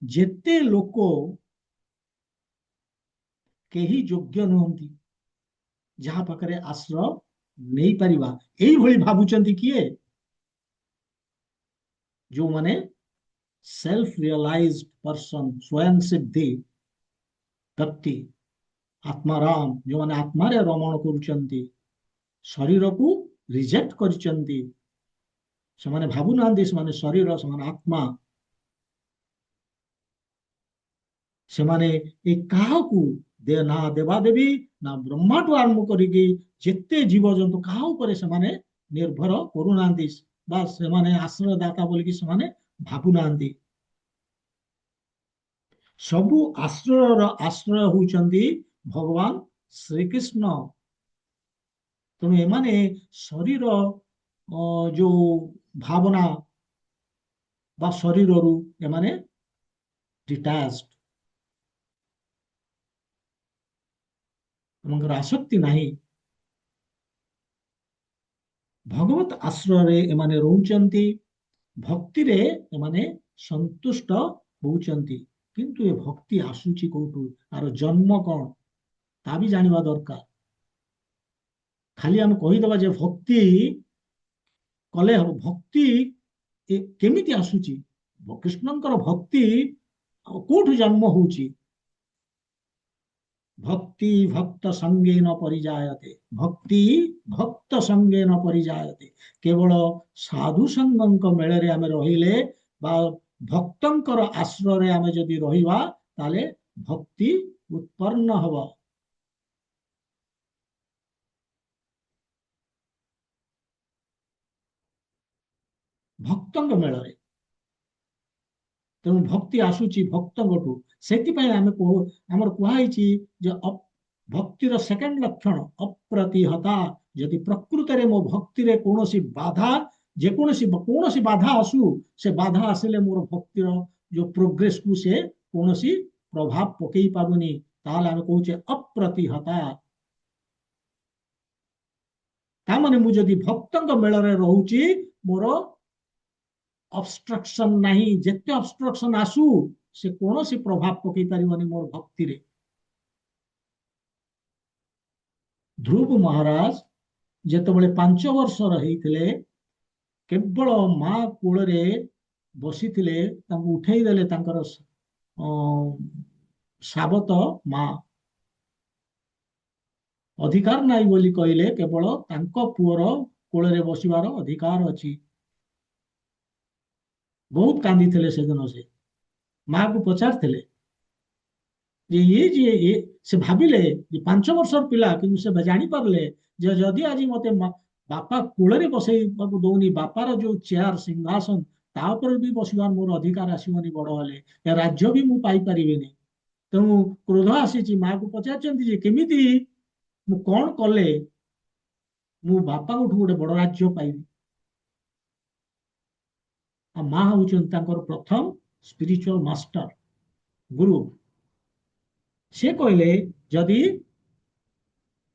ଯେତେ ଲୋକ, କେହି ଯୋଗ୍ୟ ନୁହନ୍ତି ଯାହା ପାଖରେ ଆଶ୍ରୟ ନେଇପାରିବା। ଏଇଭଳି ଭାବୁଛନ୍ତି କିଏ? ଯୋଉମାନେ ସେଲ୍ଫ ରିୟଲାଇଜ୍ଡ ପର୍ସନ, ସ୍ୱୟଂ ସିଦ୍ଧି ବ୍ୟକ୍ତି, ଆତ୍ମାରାମ, ଯୋଉମାନେ ଆତ୍ମାରେ ରମଣ କରୁଛନ୍ତି, ଶରୀରକୁ ରିଜେକ୍ଟ କରିଛନ୍ତି। ସେମାନେ ଭାବୁନାହାନ୍ତି ସେମାନେ ଶରୀର, ସେମାନେ ଆତ୍ମା। ସେମାନେ ଏ କାହାକୁ ନା ଦେବାଦେବୀ, ନା ବ୍ରହ୍ମାଠୁ ଆରମ୍ଭ କରିକି ଯେତେ ଜୀବଜନ୍ତୁ, କାହା ଉପରେ ସେମାନେ ନିର୍ଭର କରୁନାହାନ୍ତି ବା ସେମାନେ ଆଶ୍ରୟଦାତା ବୋଲିକି ସେମାନେ ଭାବୁନାହାନ୍ତି। ସବୁ ଆଶ୍ରୟର ଆଶ୍ରୟ ହଉଛନ୍ତି ଭଗବାନ ଶ୍ରୀକୃଷ୍ଣ। ତେଣୁ ଏମାନେ ଶରୀର ଯୋଉ ଭାବନା ବା ଶରୀରରୁ ଏମାନେ ଡିଟାଚଡ, ଏମାନଙ୍କର ଆସକ୍ତି ନାହିଁ। ଭଗବତ ଆଶ୍ରୟରେ ଏମାନେ ରହୁଛନ୍ତି, ଭକ୍ତିରେ ଏମାନେ ସନ୍ତୁଷ୍ଟ ହଉଛନ୍ତି। କିନ୍ତୁ ଏ ଭକ୍ତି ଆସୁଛି କୋଉଠୁ? ଆର ଜନ୍ମ କଣ? ତା ବି ଜାଣିବା ଦରକାର। ଖାଲି ଆମେ କହିଦେବା ଯେ ଭକ୍ତି କଲେ ହବ, ଭକ୍ତି କେମିତି ଆସୁଛି? କୃଷ୍ଣଙ୍କର ଭକ୍ତି କୋଉଠୁ ଜନ୍ମ ହଉଛି? ଭକ୍ତି ଭକ୍ତ ସଙ୍ଗେ ନ ପରିଜାୟତେ, ଭକ୍ତି ଭକ୍ତ ସଙ୍ଗେ ନ ପରିଜାୟତେ। କେବଳ ସାଧୁ ସଙ୍ଗଙ୍କ ମେଳରେ ଆମେ ରହିଲେ ବା ଭକ୍ତଙ୍କର ଆଶ୍ରୟରେ ଆମେ ଯଦି ରହିବା ତାହେଲେ ଭକ୍ତି ଉତ୍ପନ୍ନ ହବ। ଭକ୍ତଙ୍କ ମେଳରେ। ତେଣୁ ଭକ୍ତି ଆସୁଛି ଭକ୍ତଙ୍କଠୁ। ସେଥିପାଇଁ ଆମେ ଆମର କୁହାହେଇଛି ଯେ ଭକ୍ତିର ସେକେଣ୍ଡ ଲକ୍ଷଣ ଅପ୍ରତିହତା। ଯଦି ପ୍ରକୃତରେ ମୋ ଭକ୍ତିରେ କୌଣସି ବାଧା, ଯେକୌଣସି କୌଣସି ବାଧା ଆସୁ, ସେ ବାଧା ଆସିଲେ ମୋର ଭକ୍ତିର ଯୋଉ ପ୍ରୋଗ୍ରେସକୁ ସେ କୌଣସି ପ୍ରଭାବ ପକେଇ ପାରୁନି, ତାହେଲେ ଆମେ କହୁଛେ ଅପ୍ରତିହତା। ତାମାନେ ମୁଁ ଯଦି ଭକ୍ତଙ୍କ ମେଳରେ ରହୁଛି, ମୋର ଅବଷ୍ଟ୍ରକ୍ସନ ନାହିଁ। ଯେତେ ଅବଷ୍ଟ୍ରକ୍ସନ ଆସୁ ସେ କୌଣସି ପ୍ରଭାବ ପକେଇ ପାରିବନି ମୋର ଭକ୍ତିରେ। ଧ୍ରୁବ ମହାରାଜ ଯେତେବେଳେ 5 ବର୍ଷର ହେଇଥିଲେ, କେବଳ ମା କୋଳରେ ବସିଥିଲେ, ତାଙ୍କୁ ଉଠେଇ ଦେଲେ ତାଙ୍କର ସାବତ ମା। ଅଧିକାର ନାହିଁ ବୋଲି କହିଲେ, କେବଳ ତାଙ୍କ ପୁଅର କୋଳରେ ବସିବାର ଅଧିକାର ଅଛି। ବହୁତ କାନ୍ଦିଥିଲେ ସେଦିନ। ସେ ମାକୁ ପଚାରିଥିଲେ ଯେ ସେ ଭାବିଲେ ଯେ 5 ବର୍ଷର ପିଲା, କିନ୍ତୁ ସେ ଜାଣିପାରିଲେ ଯେ ଯଦି ଆଜି ମତେ ବାପା କୋଳରେ ବସେଇବାକୁ ଦଉନି, ବାପାର ଯୋଉ ଚେୟାର ସିଂହାସନ ତା ଉପରେ ବି ବସିବାର ମୋର ଅଧିକାର ଆସିବନି, ବଡ ହେଲେ ଏ ରାଜ୍ୟ ବି ମୁଁ ପାଇପାରିବିନି। ତେଣୁ କ୍ରୋଧ ଆସିଛି। ମାକୁ ପଚାରିଛନ୍ତି ଯେ କେମିତି, ମୁଁ କଣ କଲେ ମୁଁ ବାପାଙ୍କଠୁ ଗୋଟେ ବଡ ରାଜ୍ୟ ପାଇବି? ଆଉ ମା ହଉଛନ୍ତି ତାଙ୍କର ପ୍ରଥମ ସ୍ପିରିଚୁଆଲ ମାଷ୍ଟର, ଗୁରୁ। ସେ କହିଲେ ଯଦି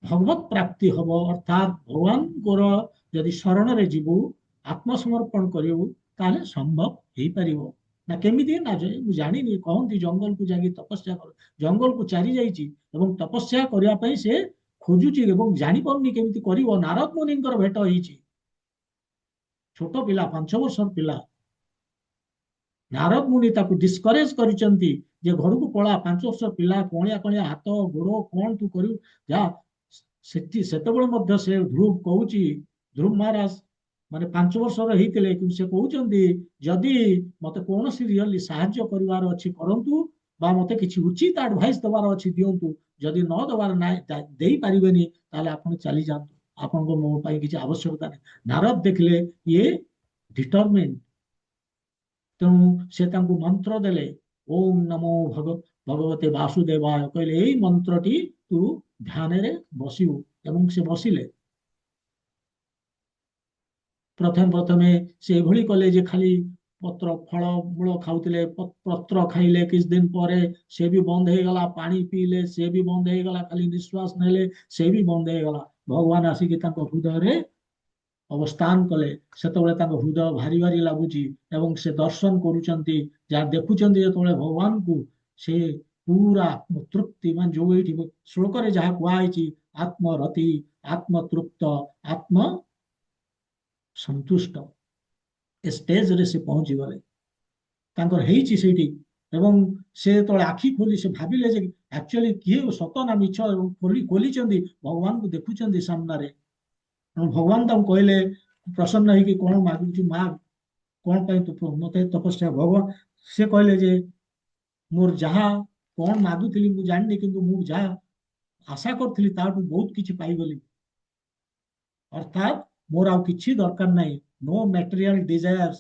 ଭଗବତ ପ୍ରାପ୍ତି ହବ, ଅର୍ଥାତ୍ ଭଗବାନଙ୍କର ଯଦି ଶରଣରେ ଯିବୁ, ଆତ୍ମସମର୍ପଣ କରିବୁ, ତାହେଲେ ସମ୍ଭବ ହେଇପାରିବ। ନା କେମିତି? ନା ମୁଁ ଜାଣିନି। କହନ୍ତି ଜଙ୍ଗଲକୁ ଯାଇକି ତପସ୍ୟା କର। ଜଙ୍ଗଲକୁ ଚାରି ଯାଇଛି ଏବଂ ତପସ୍ୟା କରିବା ପାଇଁ ସେ ଖୋଜୁଛି ଏବଂ ଜାଣିପାରୁନି କେମିତି କରିବ। ନାରଦ ମୁନିଙ୍କର ଭେଟ ହେଇଛି। ଛୋଟ ପିଲା, 5 ବର୍ଷର ପିଲା। ନାରଦ ମୁନି ତାକୁ ଡିସକରେଜ କରିଛନ୍ତି ଯେ ଘରକୁ ପଳା, 5 ବର୍ଷ ପିଲା, କଣିଆ କଣିଆ ହାତ ଗୋଡ, କଣ ତୁ କରିବୁ, ଯା। ସେତେବେଳେ ମଧ୍ୟ ସେ ଧ୍ରୁବ କହୁଛି, ଧ୍ରୁବ ମହାରାଜ ମାନେ 5 ବର୍ଷର ହେଇଥିଲେ, କିନ୍ତୁ ସେ କହୁଛନ୍ତି ଯଦି ମତେ କୌଣସି ରିଅଲି ସାହାଯ୍ୟ କରିବାର ଅଛି କରନ୍ତୁ, ବା ମତେ କିଛି ଉଚିତ ଆଡଭାଇସ ଦେବାର ଅଛି ଦିଅନ୍ତୁ। ଯଦି ନ ଦେବାର ନାହିଁ, ଦେଇପାରିବେନି, ତାହେଲେ ଆପଣ ଚାଲିଯାଆନ୍ତୁ। ଆପଣଙ୍କ ମୋ ପାଇଁ କିଛି ଆବଶ୍ୟକତା ନାହିଁ। ନାରଦ ଦେଖିଲେ ଇଏ ଡିଟରମିନ। ତେଣୁ ସେ ତାଙ୍କୁ ମନ୍ତ୍ର ଦେଲେ, ଓಂ ନମୋ ଭଗବତେ ବାସୁଦେବାୟ। କହିଲେ ଏଇ ମନ୍ତ୍ରଟି ତୁ ଧ୍ୟାନରେ ବସିବୁ। ଏବଂ ସେ ବସିଲେ। ପ୍ରଥମେ ପ୍ରଥମେ ସେ ଏଭଳି କଲେ ଯେ ଖାଲି ପତ୍ର ଫଳ ମୂଳ ଖାଉଥିଲେ। ପତ୍ର ଖାଇଲେ, କିଛି ଦିନ ପରେ ସେ ବି ବନ୍ଦ ହେଇଗଲା। ପାଣି ପିଇଲେ, ସେ ବି ବନ୍ଦ ହେଇଗଲା। ଖାଲି ନିଶ୍ୱାସ ନେଲେ, ସେ ବି ବନ୍ଦ ହେଇଗଲା। ଭଗବାନ ଆସିକି ତାଙ୍କ ହୃଦୟରେ ଅବସ୍ଥାନ କଲେ। ସେତେବେଳେ ତାଙ୍କ ହୃଦୟ ଭାରି ଭାରି ଲାଗୁଛି ଏବଂ ସେ ଦର୍ଶନ କରୁଛନ୍ତି, ଯାହା ଦେଖୁଛନ୍ତି ଯେତେବେଳେ ଭଗବାନଙ୍କୁ, ସେ ପୁରା ଆତ୍ମତୃପ୍ତି, ମାନେ ଯୋଉ ଏଇଠି ଶ୍ଲୋକରେ ଯାହା କୁହାହେଇଛି, ଆତ୍ମରତି, ଆତ୍ମତୃପ୍ତ, ଆତ୍ମ ସନ୍ତୁଷ୍ଟ, ଏ ଷ୍ଟେଜରେ ସେ ପହଞ୍ଚିଗଲେ। ତାଙ୍କର ହେଇଛି ସେଇଠି। ଏବଂ ସେ ଯେତେବେଳେ ଆଖି ଖୋଲି ସେ ଭାବିଲେ ଯେ ଆକ୍ଚୁଆଲି କିଏ ସତ ନା ମିଛ, ଏବଂ ଖୋଲିଛନ୍ତି, ଭଗବାନଙ୍କୁ ଦେଖୁଛନ୍ତି ସାମ୍ନାରେ। ଭଗବାନ ତାଙ୍କୁ କହିଲେ, ପ୍ରସନ୍ନ ହେଇକି, କଣ ମାଗୁଛୁ ମାଗ, କଣ ପାଇଁ ତୁ ମତେ ତପସ୍ୟା। ଭଗବାନ ସେ କହିଲେ ଯେ ମୋର ଯାହା କଣ ମାଗୁଥିଲି ମୁଁ ଜାଣିନି, କିନ୍ତୁ ମୁଁ ଯାହା ଆଶା କରିଥିଲି ତାଠୁ ବହୁତ କିଛି ପାଇଗଲି। ଅର୍ଥାତ୍ ମୋର ଆଉ କିଛି ଦରକାର ନାହିଁ। No material desires,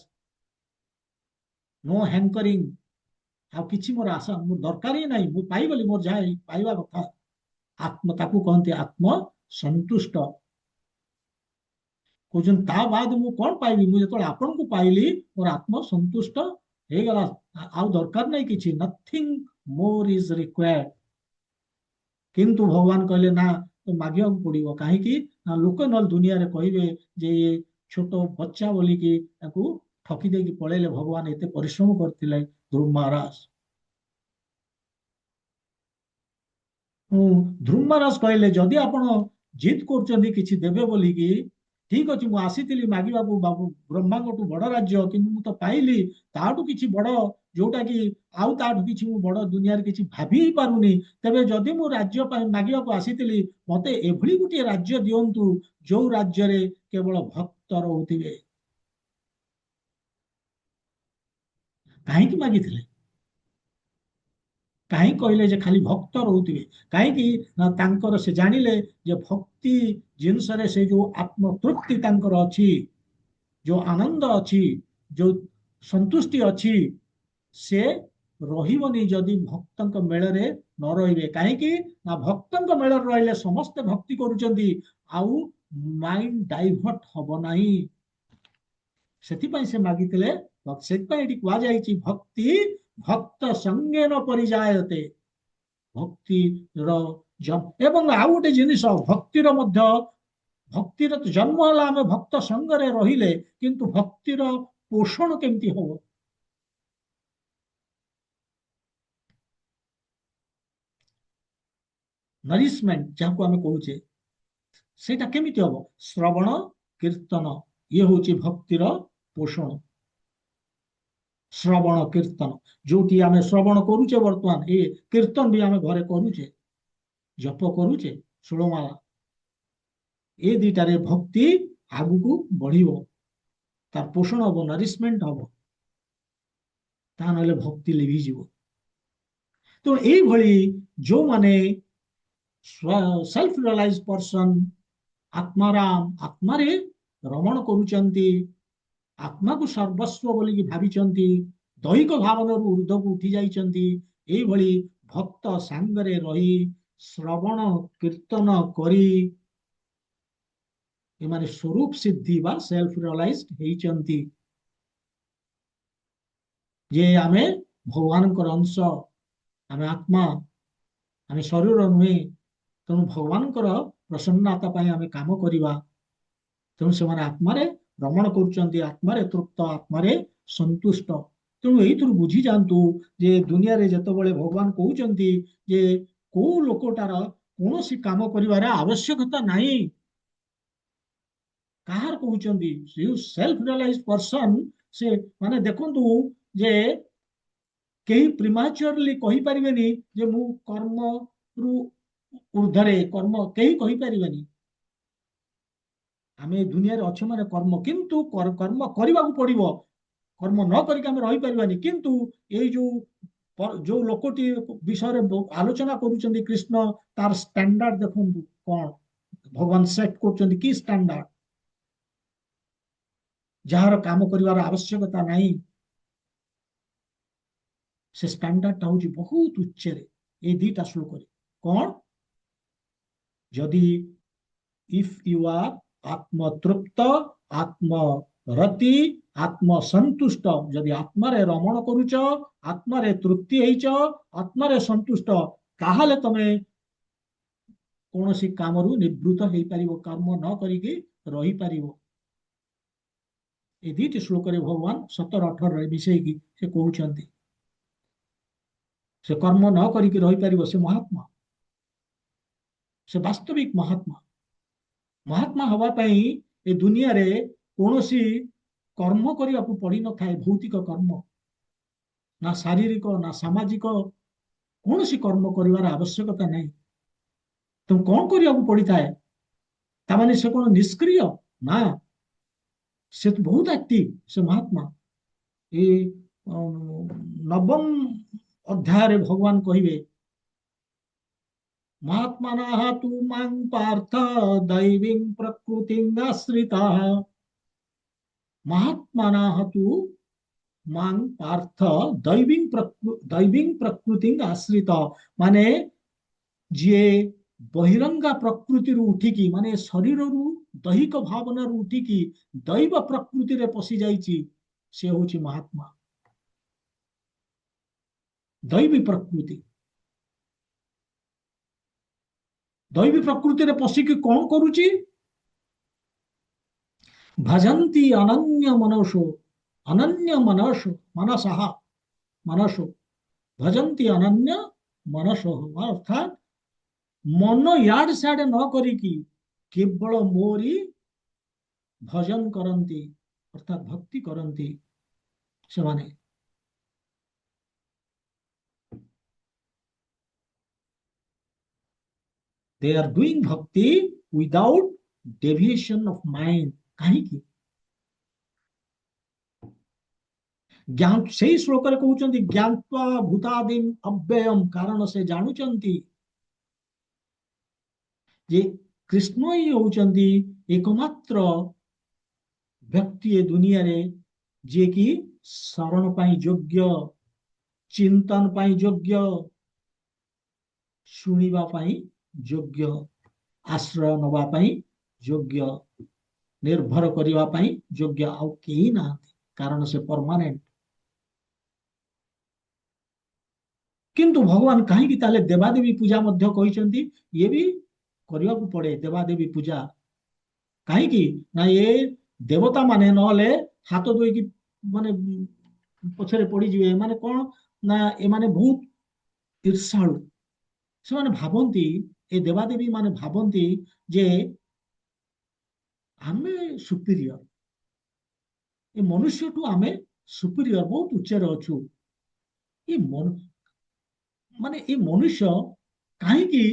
no hankering. ଆଉ କିଛି ମୋର ଆଶା, ମୋର ଦରକାର ହିଁ ନାହିଁ। ମୁଁ ପାଇଗଲି ମୋର ଯାହା ପାଇବା କଥା। ତାକୁ କହନ୍ତି ଆତ୍ମ ସନ୍ତୁଷ୍ଟ। କହୁଛନ୍ତି ତା ବାଦ ମୁଁ କଣ ପାଇବି? ମୁଁ ଯେତେବେଳେ ଆପଣଙ୍କୁ ପାଇଲି, ମୋର ଆତ୍ମ ସନ୍ତୁଷ୍ଟ ହେଇଗଲା। ଆଉ ଦରକାର ନାହିଁ କିଛି। ନଥିଂ ମୋର ଇଜ ରିକ୍ୱାର୍ଡ। କିନ୍ତୁ ଭଗବାନ କହିଲେ ନା, ତ ମାଗିବାକୁ ପଡିବ। କାହିଁକି ନା ଲୋକ ନହେଲେ ଦୁନିଆରେ କହିବେ ଯେ ଇଏ ଛୋଟ ବଚ୍ଚା ବୋଲିକି ତାକୁ ଠକି ଦେଇକି ପଳେଇଲେ। ଭଗବାନ ଏତେ ପରିଶ୍ରମ କରିଥିଲେ ଧ୍ରୁବ ମହାରାଜ। ଧ୍ରୁବ କହିଲେ ଯଦି ଆପଣ ଜିଦ୍ କରୁଛନ୍ତି କିଛି ଦେବେ ବୋଲିକି, ଠିକ ଅଛି ମୁଁ ଆସିଥିଲି ମାଗିବାକୁ ବାବୁ ବ୍ରହ୍ମାଙ୍କଠୁ ବଡ ରାଜ୍ୟ, କିନ୍ତୁ ମୁଁ ତ ପାଇଲି ତାଠୁ କିଛି ବଡ, ଯୋଉଟା କି ଆଉ ତାଠୁ କିଛି ମୁଁ ବଡ ଦୁନିଆରେ କିଛି ଭାବି ହିଁ ପାରୁନି। ତେବେ ଯଦି ମୁଁ ରାଜ୍ୟ ପାଇଁ ମାଗିବାକୁ ଆସିଥିଲି, ମତେ ଏଭଳି ଗୋଟିଏ ରାଜ୍ୟ ଦିଅନ୍ତୁ ଯୋଉ ରାଜ୍ୟରେ କେବଳ ଭକ୍ତ ରହୁଥିବେ। କାହିଁକି ମାଗିଥିଲେ? କାହିଁ କହିଲେ ଯେ ଖାଲି ଭକ୍ତ ରହୁଥିବେ? କାହିଁକି ନା ତାଙ୍କର ସେ ଜାଣିଲେ ଯେ ଭକ୍ତି ଜିନିଷରେ ସେ ଯୋଉ ଆତ୍ମତୃପ୍ତି ତାଙ୍କର ଅଛି, ଯୋଉ ଆନନ୍ଦ ଅଛି, ଯୋଉ ସନ୍ତୁଷ୍ଟି ଅଛି, ସେ ରହିବନି ଯଦି ଭକ୍ତଙ୍କ ମେଳରେ ନ ରହିବେ। କାହିଁକି ନା ଭକ୍ତଙ୍କ ମେଳରେ ରହିଲେ ସମସ୍ତେ ଭକ୍ତି କରୁଛନ୍ତି, ଆଉ ମାଇଣ୍ଡ ଡାଇଭର୍ଟ ହବ ନାହିଁ। ସେଥିପାଇଁ ସେ ମାଗିଥିଲେ। ସେଥିପାଇଁ ଏଠି କୁହାଯାଇଛି ଭକ୍ତି ଭକ୍ତ ସଙ୍ଗେନ ପରିଜାୟତେ। ଭକ୍ତିର ଏବଂ ଆଉ ଗୋଟେ ଜିନିଷ, ଭକ୍ତିର ତ ଜନ୍ମ ହେଲା ଆମେ ଭକ୍ତ ସଙ୍ଗରେ ରହିଲେ, କିନ୍ତୁ ଭକ୍ତିର ପୋଷଣ କେମିତି ହବ? ନରିଶମେଣ୍ଟ ଯାହାକୁ ଆମେ କହୁଛେ, ସେଇଟା କେମିତି ହବ? ଶ୍ରବଣ କୀର୍ତ୍ତନ, ଇଏ ହଉଛି ଭକ୍ତିର ପୋଷଣ। ଶ୍ରବଣ କୀର୍ତ୍ତନ, ଯୋଉଠି ଆମେ ଶ୍ରବଣ କରୁଛେ, ବର୍ତ୍ତମାନ ଏ କୀର୍ତ୍ତନ ବି ଆମେ ଘରେ କରୁଛେ, ଜପ କରୁଛେ, ଷୋଳମାଳା, ଏ ଦିଟାରେ ଭକ୍ତି ଆଗକୁ ବଢିବ, ତାର ପୋଷଣ ହବ, ନରିଶମେଣ୍ଟ ହବ। ତା ନହେଲେ ଭକ୍ତି ଲିଭିଯିବ। ତ ଏଇଭଳି ଯୋଉମାନେ ସେଲ୍ଫ ରିୟଲାଇଜ ପର୍ସନ, ଆତ୍ମାରାମ, ଆତ୍ମାରେ ରମଣ କରୁଛନ୍ତି, ଆତ୍ମାକୁ ସର୍ବସ୍ୱ ବୋଲିକି ଭାବିଛନ୍ତି, ଦୈହିକ ଭାବନାରୁ ଉର୍ଦ୍ଧ୍ୱକୁ ଉଠି ଯାଇଛନ୍ତି, ଏଇଭଳି ଭକ୍ତ ସାଙ୍ଗରେ ରହି ଶ୍ରବଣ କୀର୍ତ୍ତନ କରି ଏମାନେ ସ୍ୱରୂପ ସିଦ୍ଧି ବା ସେଲ୍ଫ ରିୟଲାଇଜ ହେଇଛନ୍ତି ଯେ ଆମେ ଭଗବାନଙ୍କର ଅଂଶ, ଆମେ ଆତ୍ମା, ଆମେ ଶରୀର ନୁହେଁ। ତେଣୁ ଭଗବାନଙ୍କର ପ୍ରସନ୍ନତା ପାଇଁ ଆମେ କାମ କରିବା। ତେଣୁ ସେମାନେ ଆତ୍ମାରେ ଭ୍ରମଣ କରୁଛନ୍ତି, ଆତ୍ମାରେ ତୃପ୍ତ, ଆତ୍ମାରେ ସନ୍ତୁଷ୍ଟ। ତେଣୁ ଏଇଥିରୁ ବୁଝି ଯାଆନ୍ତୁ ଯେ ଦୁନିଆରେ ଯେତେବେଳେ ଭଗବାନ କହୁଛନ୍ତି ଯେ କୋଉ ଲୋକଟାର କୌଣସି କାମ କରିବାର ଆବଶ୍ୟକତା ନାହିଁ, କାହାର କହୁଛନ୍ତି? Self realize person. ସେ ମାନେ ଦେଖନ୍ତୁ ଯେ କେହି ପ୍ରିମାଚୁରଲି କହିପାରିବେନି ଯେ ମୁଁ କର୍ମରୁ ଉର୍ଦ୍ଧ୍ୱରେ, କର୍ମ କେହି କହିପାରିବେନି। ଆମେ ଏ ଦୁନିଆରେ ଅଛୁ ମାନେ କର୍ମ, କିନ୍ତୁ କର୍ମ କରିବାକୁ ପଡିବ। କର୍ମ ନ କରିକି ଆମେ ରହିପାରିବାନି। କିନ୍ତୁ ଏଇ ଯୋଉ ଲୋକଟି ବିଷୟରେ ଆଲୋଚନା କରୁଛନ୍ତି କୃଷ୍ଣ, ତାର ଷ୍ଟାଣ୍ଡାର୍ଡ ଦେଖନ୍ତୁ କଣ ଭଗବାନ ସେଟ୍ କରୁଛନ୍ତି, କି ଷ୍ଟାଣ୍ଡାର୍ଡ? ଯାହାର କାମ କରିବାର ଆବଶ୍ୟକତା ନାହିଁ, ସେ ଷ୍ଟାଣ୍ଡାର୍ଡଟା ହଉଛି ବହୁତ ଉଚ୍ଚରେ ଏଇ ଦିଟା ଶ୍ଲୋକରେ। କଣ? ଯଦି ଇଫ୍ ୟୁ ଆର୍ ଆତ୍ମତୃପ୍ତ, ଆତ୍ମରତି, ଆତ୍ମସନ୍ତୁଷ୍ଟ, ଯଦି ଆତ୍ମାରେ ରମଣ କରୁଛ, ଆତ୍ମାରେ ତୃପ୍ତି ହେଇଛ, ଆତ୍ମାରେ ସନ୍ତୁଷ୍ଟ, ତାହେଲେ ତମେ କୌଣସି କାମରୁ ନିବୃତ୍ତ ହେଇପାରିବ, କର୍ମ ନ କରିକି ରହିପାରିବ। ଏ ଦୁଇଟି ଶ୍ଲୋକରେ ଭଗବାନ 17-18 ମିଶେଇକି ସେ କହୁଛନ୍ତି। ସେ କର୍ମ ନ କରିକି ରହିପାରିବ, ସେ ମହାତ୍ମା, ସେ ବାସ୍ତବିକ ମହାତ୍ମା। ମହାତ୍ମା ହବା ପାଇଁ ଏ ଦୁନିଆରେ କୌଣସି କର୍ମ କରିବାକୁ ପଡିନଥାଏ, ଭୌତିକ କର୍ମ, ନା ଶାରୀରିକ ନା ସାମାଜିକ କୌଣସି କର୍ମ କରିବାର ଆବଶ୍ୟକତା ନାହିଁ। ତେଣୁ କଣ କରିବାକୁ ପଡିଥାଏ? ତାମାନେ ସେ କଣ ନିଷ୍କ୍ରିୟ? ନା, ସେ ତ ବହୁତ ଆକ୍ଟିଭ, ସେ ମହାତ୍ମା। ଏଇ ନବମ ଅଧ୍ୟାୟରେ ଭଗବାନ କହିବେ, महात्मनः तु मां पार्थ दैवीं प्रकृतिम् आश्रिताः। महात्मनः तु मां पार्थ दैवीं प्रकृतिम् आश्रित। माने ଯିଏ ବହିରଙ୍ଗା ପ୍ରକୃତିରୁ ଉଠିକି, ମାନେ ଶରୀରରୁ ଦୈହିକ ଭାବନାରୁ ଉଠିକି ଦୈବ ପ୍ରକୃତିରେ ପଶି ଯାଇଛି, ସେ ହଉଛି ମହାତ୍ମା। ଦୈବୀ ପ୍ରକୃତି, ଦୈବୀ ପ୍ରକୃତିରେ ପଶିକି କଣ କରୁଛି? ଭଜନ୍ତି ଅନନ୍ୟ ମନସୋ, ଅନନ୍ୟ ମନସଃ, ଭଜନ୍ତି ଅନନ୍ୟ ମନସଃ, ଅର୍ଥାତ ମନ ଇଆଡେ ସିଆଡେ ନ କରିକି କେବଳ ମୋରି ଭଜନ କରନ୍ତି, ଅର୍ଥାତ୍ ଭକ୍ତି କରନ୍ତି ସେମାନେ। ଦେ ଆର୍ ଡୁଇଂ ଭକ୍ତି ୱିଦାଉଟ୍ ଡେଭିଏସନ ଅଫ ମାଇଣ୍ଡ। କାହିଁକି? ସେଇ ଶ୍ଲୋକରେ କହୁଛନ୍ତି ଜ୍ଞାତ୍ୱା ଭୂତାଦିମ୍ ଅବ୍ୟୟମ୍, କାରଣ ସେ ଜାଣୁଛନ୍ତି ଯେ କୃଷ୍ଣ ହିଁ ହଉଛନ୍ତି ଏକମାତ୍ର ବ୍ୟକ୍ତି ଏ ଦୁନିଆରେ ଯିଏକି ଶରଣ ପାଇଁ ଯୋଗ୍ୟ, ଚିନ୍ତନ ପାଇଁ ଯୋଗ୍ୟ, ଶୁଣିବା ପାଇଁ ଯୋଗ୍ୟ, ଆଶ୍ରୟ ନବା ପାଇଁ ଯୋଗ୍ୟ, ନିର୍ଭର କରିବା ପାଇଁ ଯୋଗ୍ୟ ଆଉ କେହି ନାହାନ୍ତି, କାରଣ ସେ ପରମାନେଣ୍ଟ। କିନ୍ତୁ ଭଗବାନ କାହିଁକି ତାହେଲେ ଦେବାଦେବୀ ପୂଜା ମଧ୍ୟ କହିଛନ୍ତି? ଇଏ ବି କରିବାକୁ ପଡେ ଦେବାଦେବୀ ପୂଜା। କାହିଁକି ନା ଏ ଦେବତା ମାନେ ନହେଲେ ହାତ ଧୋଇକି ମାନେ ପଛରେ ପଡିଯିବେ। ଏମାନେ କଣ ନା ଏମାନେ ବହୁତ ଈର୍ଷାଳୁ। ସେମାନେ ଭାବନ୍ତି, ଏ ଦେବାଦେବୀ ମାନେ ଭାବନ୍ତି ଯେ ଆମେ ସୁପିରିୟର, ଏ ମନୁଷ୍ୟଠୁ ଆମେ ସୁପିରିୟର, ବହୁତ ଉଚ୍ଚରେ ଅଛୁ। ଏ ମାନେ ଏ ମନୁଷ୍ୟ କାହିଁକି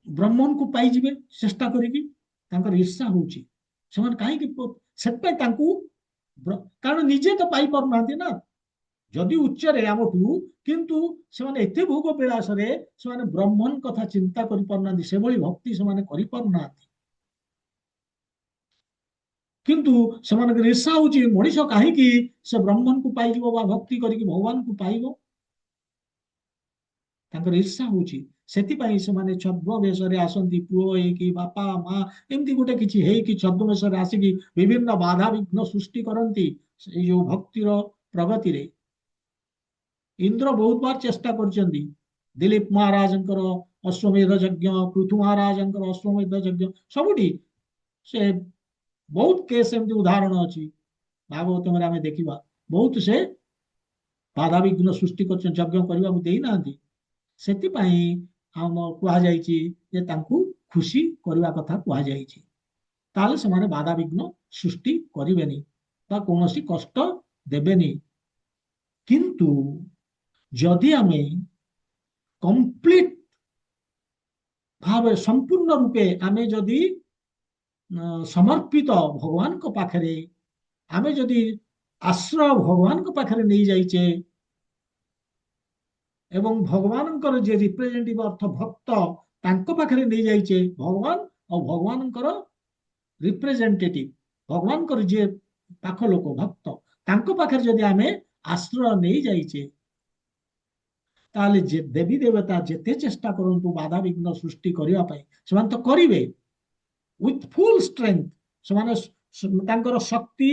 ବ୍ରହ୍ମଙ୍କୁ ପାଇଯିବେ ଚେଷ୍ଟା କରିକି? ତାଙ୍କର ଈର୍ଷା ହଉଛି। ସେମାନେ କାହିଁକି ସେଥିପାଇଁ ତାଙ୍କୁ କାରଣ ନିଜେ ତ ପାଇପାରୁନାହାନ୍ତି ନା, ଯଦି ଉଚ୍ଚରେ ଆମଠୁ, କିନ୍ତୁ ସେମାନେ ଏତେ ଭୋଗ ବିଳାସରେ ସେମାନେ ବ୍ରହ୍ମନ କଥା ଚିନ୍ତା କରିପାରୁନାହାନ୍ତି, ସେଭଳି ଭକ୍ତି ସେମାନେ କରିପାରୁନାହାନ୍ତି। କିନ୍ତୁ ସେମାନଙ୍କର ଈର୍ଷା ହଉଛି ମଣିଷ କାହିଁକି ସେ ବ୍ରହ୍ମଙ୍କୁ ପାଇଯିବ ବା ଭକ୍ତି କରିକି ଭଗବାନଙ୍କୁ ପାଇବ, ତାଙ୍କର ଈର୍ଷା ହଉଛି। ସେଥିପାଇଁ ସେମାନେ ଛଦ୍ମବେଶରେ ଆସନ୍ତି, ପୁଅ ହେଇକି ବାପା ମା ଏମିତି ଗୋଟେ କିଛି ହେଇକି ଛଦ୍ମବେଶରେ ଆସିକି ବିଭିନ୍ନ ବାଧାବିଘ୍ନ ସୃଷ୍ଟି କରନ୍ତି ଏଇ ଯୋଉ ଭକ୍ତିର ପ୍ରଗତିରେ। ଇନ୍ଦ୍ର ବହୁତ ବାର ଚେଷ୍ଟା କରିଛନ୍ତି। ଦିଲ୍ଲୀପ ମହାରାଜଙ୍କର ଅଶ୍ୱମେଧ ଯଜ୍ଞ, ପୃଥୁ ମହାରାଜଙ୍କର ଅଶ୍ୱମେଧ ଯଜ୍ଞ, ସବୁଠି ସେ ବହୁତ କେସ୍ ଏମିତି ଉଦାହରଣ ଅଛି ଭାଗବତରେ ଆମେ ଦେଖିବା। ବହୁତ ସେ ବାଧାବିଘ୍ନ ସୃଷ୍ଟି କରିଛନ୍ତି, ଯଜ୍ଞ କରିବାକୁ ଦେଇନାହାନ୍ତି। ସେଥିପାଇଁ ଆମ କୁହାଯାଇଛି ଯେ ତାଙ୍କୁ ଖୁସି କରିବା କଥା କୁହାଯାଇଛି। ତାହେଲେ ସେମାନେ ବାଧାବିଘ୍ନ ସୃଷ୍ଟି କରିବେନି ବା କୌଣସି କଷ୍ଟ ଦେବେନି। କିନ୍ତୁ ଯଦି ଆମେ କମ୍ପ୍ଲିଟ ଭାବେ ସମ୍ପୂର୍ଣ୍ଣ ରୂପେ ଆମେ ଯଦି ସମର୍ପିତ ଭଗବାନଙ୍କ ପାଖରେ, ଆମେ ଯଦି ଆଶ୍ରୟ ଭଗବାନଙ୍କ ପାଖରେ ନେଇଯାଇଛେ ଏବଂ ଭଗବାନଙ୍କର ଯେ ରିପ୍ରେଜେଣ୍ଟେଟିଭ ଅର୍ଥ ଭକ୍ତ, ତାଙ୍କ ପାଖରେ ନେଇଯାଇଛେ, ଭଗବାନ ଆଉ ଭଗବାନଙ୍କର ରିପ୍ରେଜେଣ୍ଟେଟିଭ, ଭଗବାନଙ୍କର ଯିଏ ପାଖ ଲୋକ ଭକ୍ତ, ତାଙ୍କ ପାଖରେ ଯଦି ଆମେ ଆଶ୍ରୟ ନେଇଯାଇଛେ, ତାହେଲେ ଦେବୀ ଦେବତା ଯେତେ ଚେଷ୍ଟା କରନ୍ତୁ ବାଧାବିଘ୍ନ ସୃଷ୍ଟି କରିବା ପାଇଁ, ସେମାନେ ତ କରିବେ ୱିଥ ଫୁଲ ଷ୍ଟ୍ରେଂଥ। ସେମାନେ ତାଙ୍କର ଶକ୍ତି,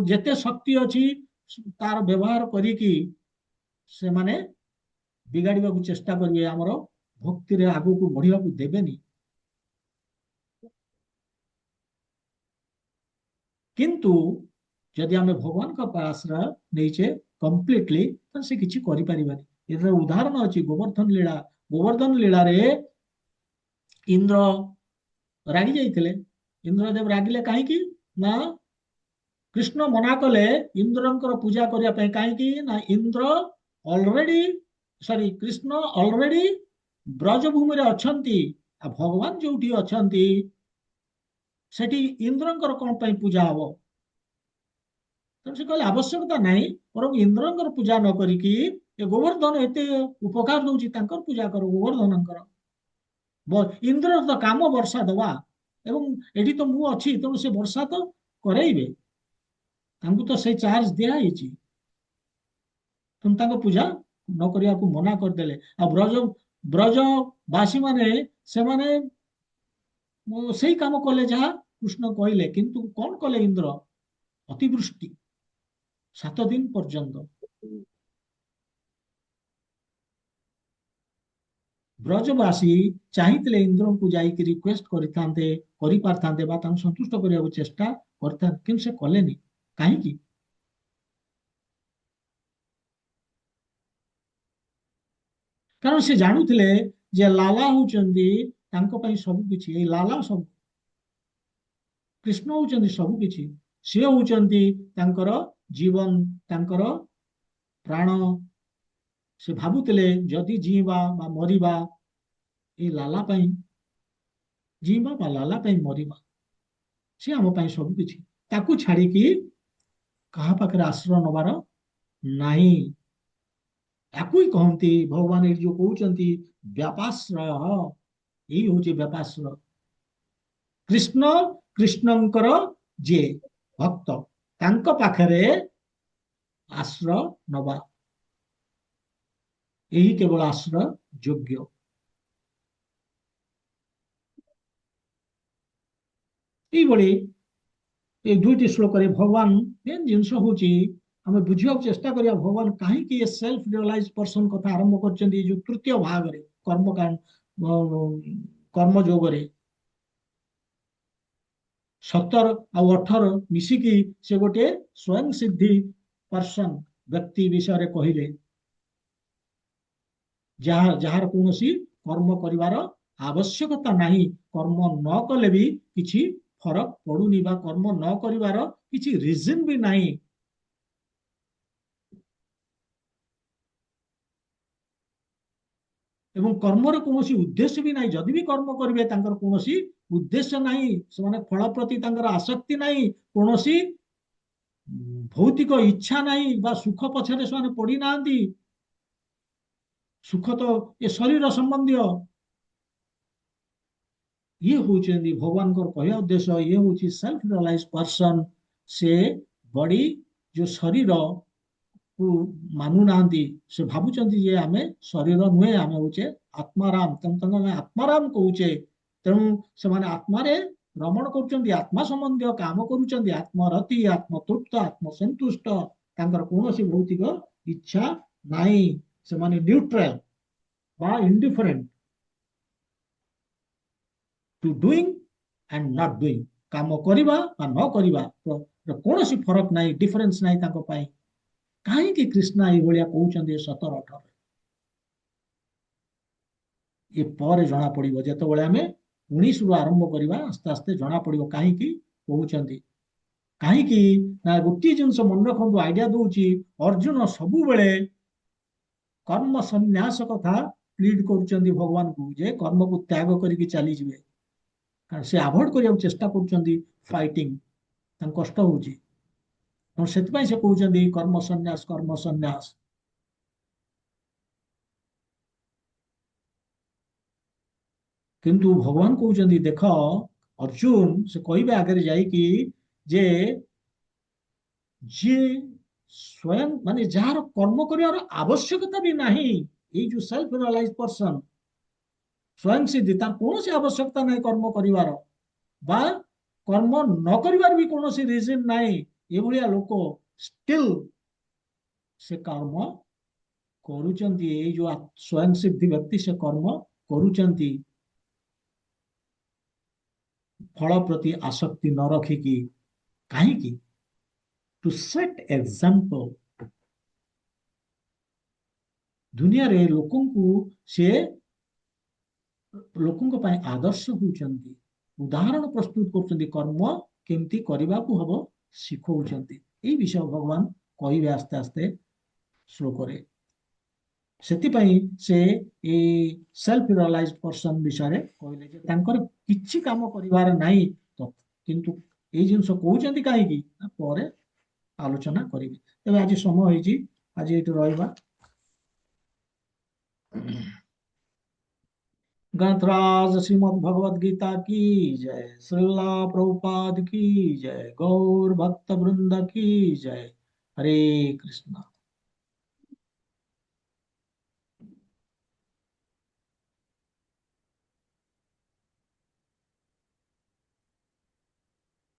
ଯେତେ ଶକ୍ତି ଅଛି ତାର ବ୍ୟବହାର କରିକି ସେମାନେ ବିଗାଡ଼ିବାକୁ ଚେଷ୍ଟା କରିବେ, ଆମର ଭକ୍ତିରେ ଆଗକୁ ବଢିବାକୁ ଦେବେନି। କିନ୍ତୁ ଯଦି ଆମେ ଭଗବାନଙ୍କ ଆଶ୍ରୟ ନେଇଛେ କମ୍ପ୍ଲିଟଲି, ତ ସେ କିଛି କରିପାରିବାନି। ଏଥିରେ ଉଦାହରଣ ଅଛି ଗୋବର୍ଦ୍ଧନ ଲୀଳା। ଗୋବର୍ଦ୍ଧନ ଲୀଳାରେ ଇନ୍ଦ୍ର ରାଗି ଯାଇଥିଲେ। ଇନ୍ଦ୍ରଦେବ ରାଗିଲେ କାହିଁକି ନା କୃଷ୍ଣ ମନା କଲେ ଇନ୍ଦ୍ରଙ୍କର ପୂଜା କରିବା ପାଇଁ। କାହିଁକି ନା ଇନ୍ଦ୍ର ଅଲରେଡି, ସରି, କୃଷ୍ଣ ଅଲରେଡି ବ୍ରଜଭୂମିରେ ଅଛନ୍ତି, ଆଉ ଭଗବାନ ଯୋଉଠି ଅଛନ୍ତି ସେଠି ଇନ୍ଦ୍ରଙ୍କର କଣ ପାଇଁ ପୂଜା ହବ? ତେଣୁ ସେ କହିଲେ ଆବଶ୍ୟକତା ନାହିଁ, ବରଂ ଇନ୍ଦ୍ରଙ୍କର ପୂଜା ନ କରିକି ଏ ଗୋବର୍ଦ୍ଧନ ଏତେ ଉପକାର ଦଉଛି ତାଙ୍କର ପୂଜା କର, ଗୋବର୍ଦ୍ଧନଙ୍କର। ଇନ୍ଦ୍ରର ତ କାମ ବର୍ଷା ଦବା, ଏବଂ ଏଠି ତ ମୁଁ ଅଛି, ତେଣୁ ସେ ବର୍ଷା ତ କରେଇବେ, ତାଙ୍କୁ ତ ସେଇ ଚାର୍ଜ ଦିଆହେଇଛି। ତେଣୁ ତାଙ୍କ ପୂଜା ନ କରିବାକୁ ମନା କରିଦେଲେ। ଆଉ ବ୍ରଜବାସୀ ମାନେ ସେମାନେ ସେଇ କାମ କଲେ ଯାହା କୃଷ୍ଣ କହିଲେ। କିନ୍ତୁ କଣ କଲେ ଇନ୍ଦ୍ର? ଅତିବୃଷ୍ଟି 7 ଦିନ ପର୍ଯ୍ୟନ୍ତ। ବ୍ରଜବାସୀ ଚାହିଁଥିଲେ ଇନ୍ଦ୍ରଙ୍କୁ ଯାଇକି ରିକ୍ୱେଷ୍ଟ କରିଥାନ୍ତେ, କରିପାରିଥାନ୍ତେ ବା ତାଙ୍କୁ ସନ୍ତୁଷ୍ଟ କରିବାକୁ ଚେଷ୍ଟା କରିଥାନ୍ତେ, କିନ୍ତୁ ସେ କଲେନି। କାହିଁକି? କାରଣ ସେ ଜାଣୁଥିଲେ ଯେ ଲାଲା ହଉଛନ୍ତି ତାଙ୍କ ପାଇଁ ସବୁ କିଛି, ଏଇ ଲାଲା ସବୁ, କୃଷ୍ଣ ହଉଛନ୍ତି ସବୁ କିଛି, ସିଏ ହଉଛନ୍ତି ତାଙ୍କର ଜୀବନ, ତାଙ୍କର ପ୍ରାଣ। ସେ ଭାବୁଥିଲେ ଯଦି ଜିଇବା ବା ମରିବା ଏଇ ଲାଲା ପାଇଁ, ଜିଇବା ବା ଲାଲା ପାଇଁ ମରିବା, ସେ ଆମ ପାଇଁ ସବୁ କିଛି, ତାକୁ ଛାଡିକି କାହା ପାଖରେ ଆଶ୍ରୟ ନବାର ନାହିଁ। ତାକୁ ହିଁ କହନ୍ତି ଭଗବାନ ଏଠି ଯୋଉ କହୁଛନ୍ତି ବ୍ୟାପାଶ୍ରୟ, ଏଇ ହଉଛି ବ୍ୟାପାଶ୍ରୟ। କୃଷ୍ଣ, କୃଷ୍ଣଙ୍କର ଯିଏ ଭକ୍ତ, ତାଙ୍କ ପାଖରେ ଆଶ୍ରୟ ନବା, ଏହି କେବଳ ଆଶ୍ରୟ ଯୋଗ୍ୟ। ଏଇଭଳି এই ଦୁଇଟି ଶ୍ଲୋକରେ ଭଗବାନ ମେନ୍ ଜିନିଷ ହଉଛି ଆମେ ବୁଝିବାକୁ ଚେଷ୍ଟା କରିବା ଭଗବାନ କାହିଁକି ଏ ସେଲ୍ଫ ରିୟଲାଇଜ ପର୍ସନ କଥା ଆରମ୍ଭ କରିଛନ୍ତି ଯୋଉ ତୃତୀୟ ଭାଗରେ କର୍ମ ଯୋଗରେ। 17 ଆଉ 18 ମିଶିକି ସେ ଗୋଟେ ସ୍ୱୟଂ ସିଦ୍ଧି ପର୍ସନ ବ୍ୟକ୍ତି ବିଷୟରେ କହିଲେ, ଯାହାର କୌଣସି କର୍ମ କରିବାର ଆବଶ୍ୟକତା ନାହିଁ, କର୍ମ ନ କଲେ ବି କିଛି ଫରକ ପଡୁନି ବା କର୍ମ ନ କରିବାର କିଛି ରିଜନ ବି ନାହିଁ। ଏବଂ କର୍ମର କୌଣସି ଉଦ୍ଦେଶ୍ୟ ବି ନାହିଁ, ଯଦି ବି କର୍ମ କରିବେ ତାଙ୍କର କୌଣସି ଉଦ୍ଦେଶ୍ୟ ନାହିଁ, ସେମାନେ ଫଳ ପ୍ରତି ତାଙ୍କର ଆସକ୍ତି ନାହିଁ, କୌଣସି ଭୌତିକ ଇଚ୍ଛା ନାହିଁ ବା ସୁଖ ପଛରେ ସେମାନେ ପଡିନାହାନ୍ତି। ସୁଖ ତ ଏ ଶରୀର ସମ୍ବନ୍ଧୀୟ। ଇଏ ହଉଛନ୍ତି ଭଗବାନଙ୍କର କହିବା ଉଦ୍ଦେଶ୍ୟ, ଇଏ ହଉଛି ସେଲ୍ଫ ରିୟଲାଇଜ ପର୍ସନ। ସେ ବଡି ଯୋଉ ଶରୀର କୁ ମାନୁନାହାନ୍ତି, ସେ ଭାବୁଛନ୍ତି ଯେ ଆମେ ଶରୀର ନୁହେଁ, ଆମେ ହଉଛେ ଆତ୍ମାରାମ, ତେଣୁ ତାଙ୍କୁ ଆମେ ଆତ୍ମାରାମ କହୁଛେ। ତେଣୁ ସେମାନେ ଆତ୍ମାରେ ଭ୍ରମଣ କରୁଛନ୍ତି, ଆତ୍ମା ସମ୍ବନ୍ଧୀୟ କାମ କରୁଛନ୍ତି, ଆତ୍ମରତି, ଆତ୍ମତୃପ୍ତ, ଆତ୍ମସନ୍ତୁଷ୍ଟ, ତାଙ୍କର କୌଣସି ଭୌତିକ ଇଚ୍ଛା ନାହିଁ। ସେମାନେ ନ୍ୟୁଟ୍ରାଲ ବା indifferent to doing and not doing, କାମ କରିବା ବା ନ କରିବା କୌଣସି ଫରକ ନାହିଁ, ଡିଫରେନ୍ସ ନାହିଁ ତାଙ୍କ ପାଇଁ। କାହିଁକି କୃଷ୍ଣ ଏଇଭଳିଆ କହୁଛନ୍ତି 17-18? ଏ ପରେ ଜଣା ପଡିବ, ଯେତେବେଳେ ଆମେ 19ରୁ ଆରମ୍ଭ କରିବା ଆସ୍ତେ ଆସ୍ତେ ଜଣା ପଡିବ କାହିଁକି କହୁଛନ୍ତି। କାହିଁକି ନା ଗୋଟିଏ ଜିନିଷ ମନେ ରଖନ୍ତୁ, ଆଇଡିଆ ଦଉଛି, ଅର୍ଜୁନ ସବୁବେଳେ କର୍ମ ସନ୍ନ୍ୟାସ କଥା ପ୍ଲିଡ୍ କରୁଛନ୍ତି ଭଗବାନଙ୍କୁ, ଯେ କର୍ମକୁ ତ୍ୟାଗ କରିକି ଚାଲିଯିବେ। କାରଣ ସେ ଆଭଏଡ୍ କରିବାକୁ ଚେଷ୍ଟା କରୁଛନ୍ତି ଫାଇଟିଂ, ତାଙ୍କୁ କଷ୍ଟ ହଉଛି, ତେଣୁ ସେଥିପାଇଁ ସେ କହୁଛନ୍ତି କର୍ମ ସନ୍ନ୍ୟାସ, କର୍ମ ସନ୍ନ୍ୟାସ। କିନ୍ତୁ ଭଗବାନ କହୁଛନ୍ତି ଦେଖ ଅର୍ଜୁନ, ସେ କହିବେ ଆଗରେ ଯାଇକି ଯେ ଯିଏ ସ୍ୱୟଂ ମାନେ ଯାହାର କର୍ମ କରିବାର ଆବଶ୍ୟକତା ବି ନାହିଁ, ଏଇ ଯୋଉ ସେଲ୍ଫ ରିୟଲାଇଜ ପର୍ସନ ସ୍ୱୟଂ ସିଦ୍ଧି, ତାର କୌଣସି ଆବଶ୍ୟକତା ନାହିଁ କର୍ମ କରିବାର, ବା କର୍ମ ନ କରିବାର ବି କୌଣସି ରିଜନ ନାହିଁ, ଏଭଳିଆ ଲୋକ ଷ୍ଟିଲ ସେ କର୍ମ କରୁଛନ୍ତି। ଏଇ ଯୋଉ ସ୍ୱୟଂ ସିଦ୍ଧି ବ୍ୟକ୍ତି ସେ କର୍ମ କରୁଛନ୍ତି ଫଳ ପ୍ରତି ଆସକ୍ତି ନ ରଖିକି। କାହିଁକି? To set example. ଦୁନିଆରେ ଲୋକଙ୍କୁ ସେ ଲୋକଙ୍କ ପାଇଁ ଆଦର୍ଶ ହଉଛନ୍ତି, ଉଦାହରଣ ପ୍ରସ୍ତୁତ କରୁଛନ୍ତି, କର୍ମ କେମିତି କରିବାକୁ ହବ ଶିଖଉଛନ୍ତି। ଏଇ ବିଷୟ ଭଗବାନ କହିବେ ଆସ୍ତେ ଆସ୍ତେ ଶ୍ଲୋକରେ। ସେଥିପାଇଁ ସେ ଏଇ ସେଲ୍ଫ ରିୟଲାଇଜ ପର୍ସନ ବିଷୟରେ କହିଲେ ଯେ ତାଙ୍କର କିଛି କାମ କରିବାର ନାହିଁ, ତ କିନ୍ତୁ ଏଇ ଜିନିଷ କହୁଛନ୍ତି କାହିଁକି ନା ପରେ ଆଲୋଚନା କରିବେ। ତେବେ ଆଜି ସମୟ ହେଇଛି, ଆଜି ଏଇଠି ରହିବା। ग्रंथराज श्रीमद् भगवद गीता की जय, श्रीला प्रभुपाद की जय, गौर भक्त वृंद की जय। हरे कृष्णा।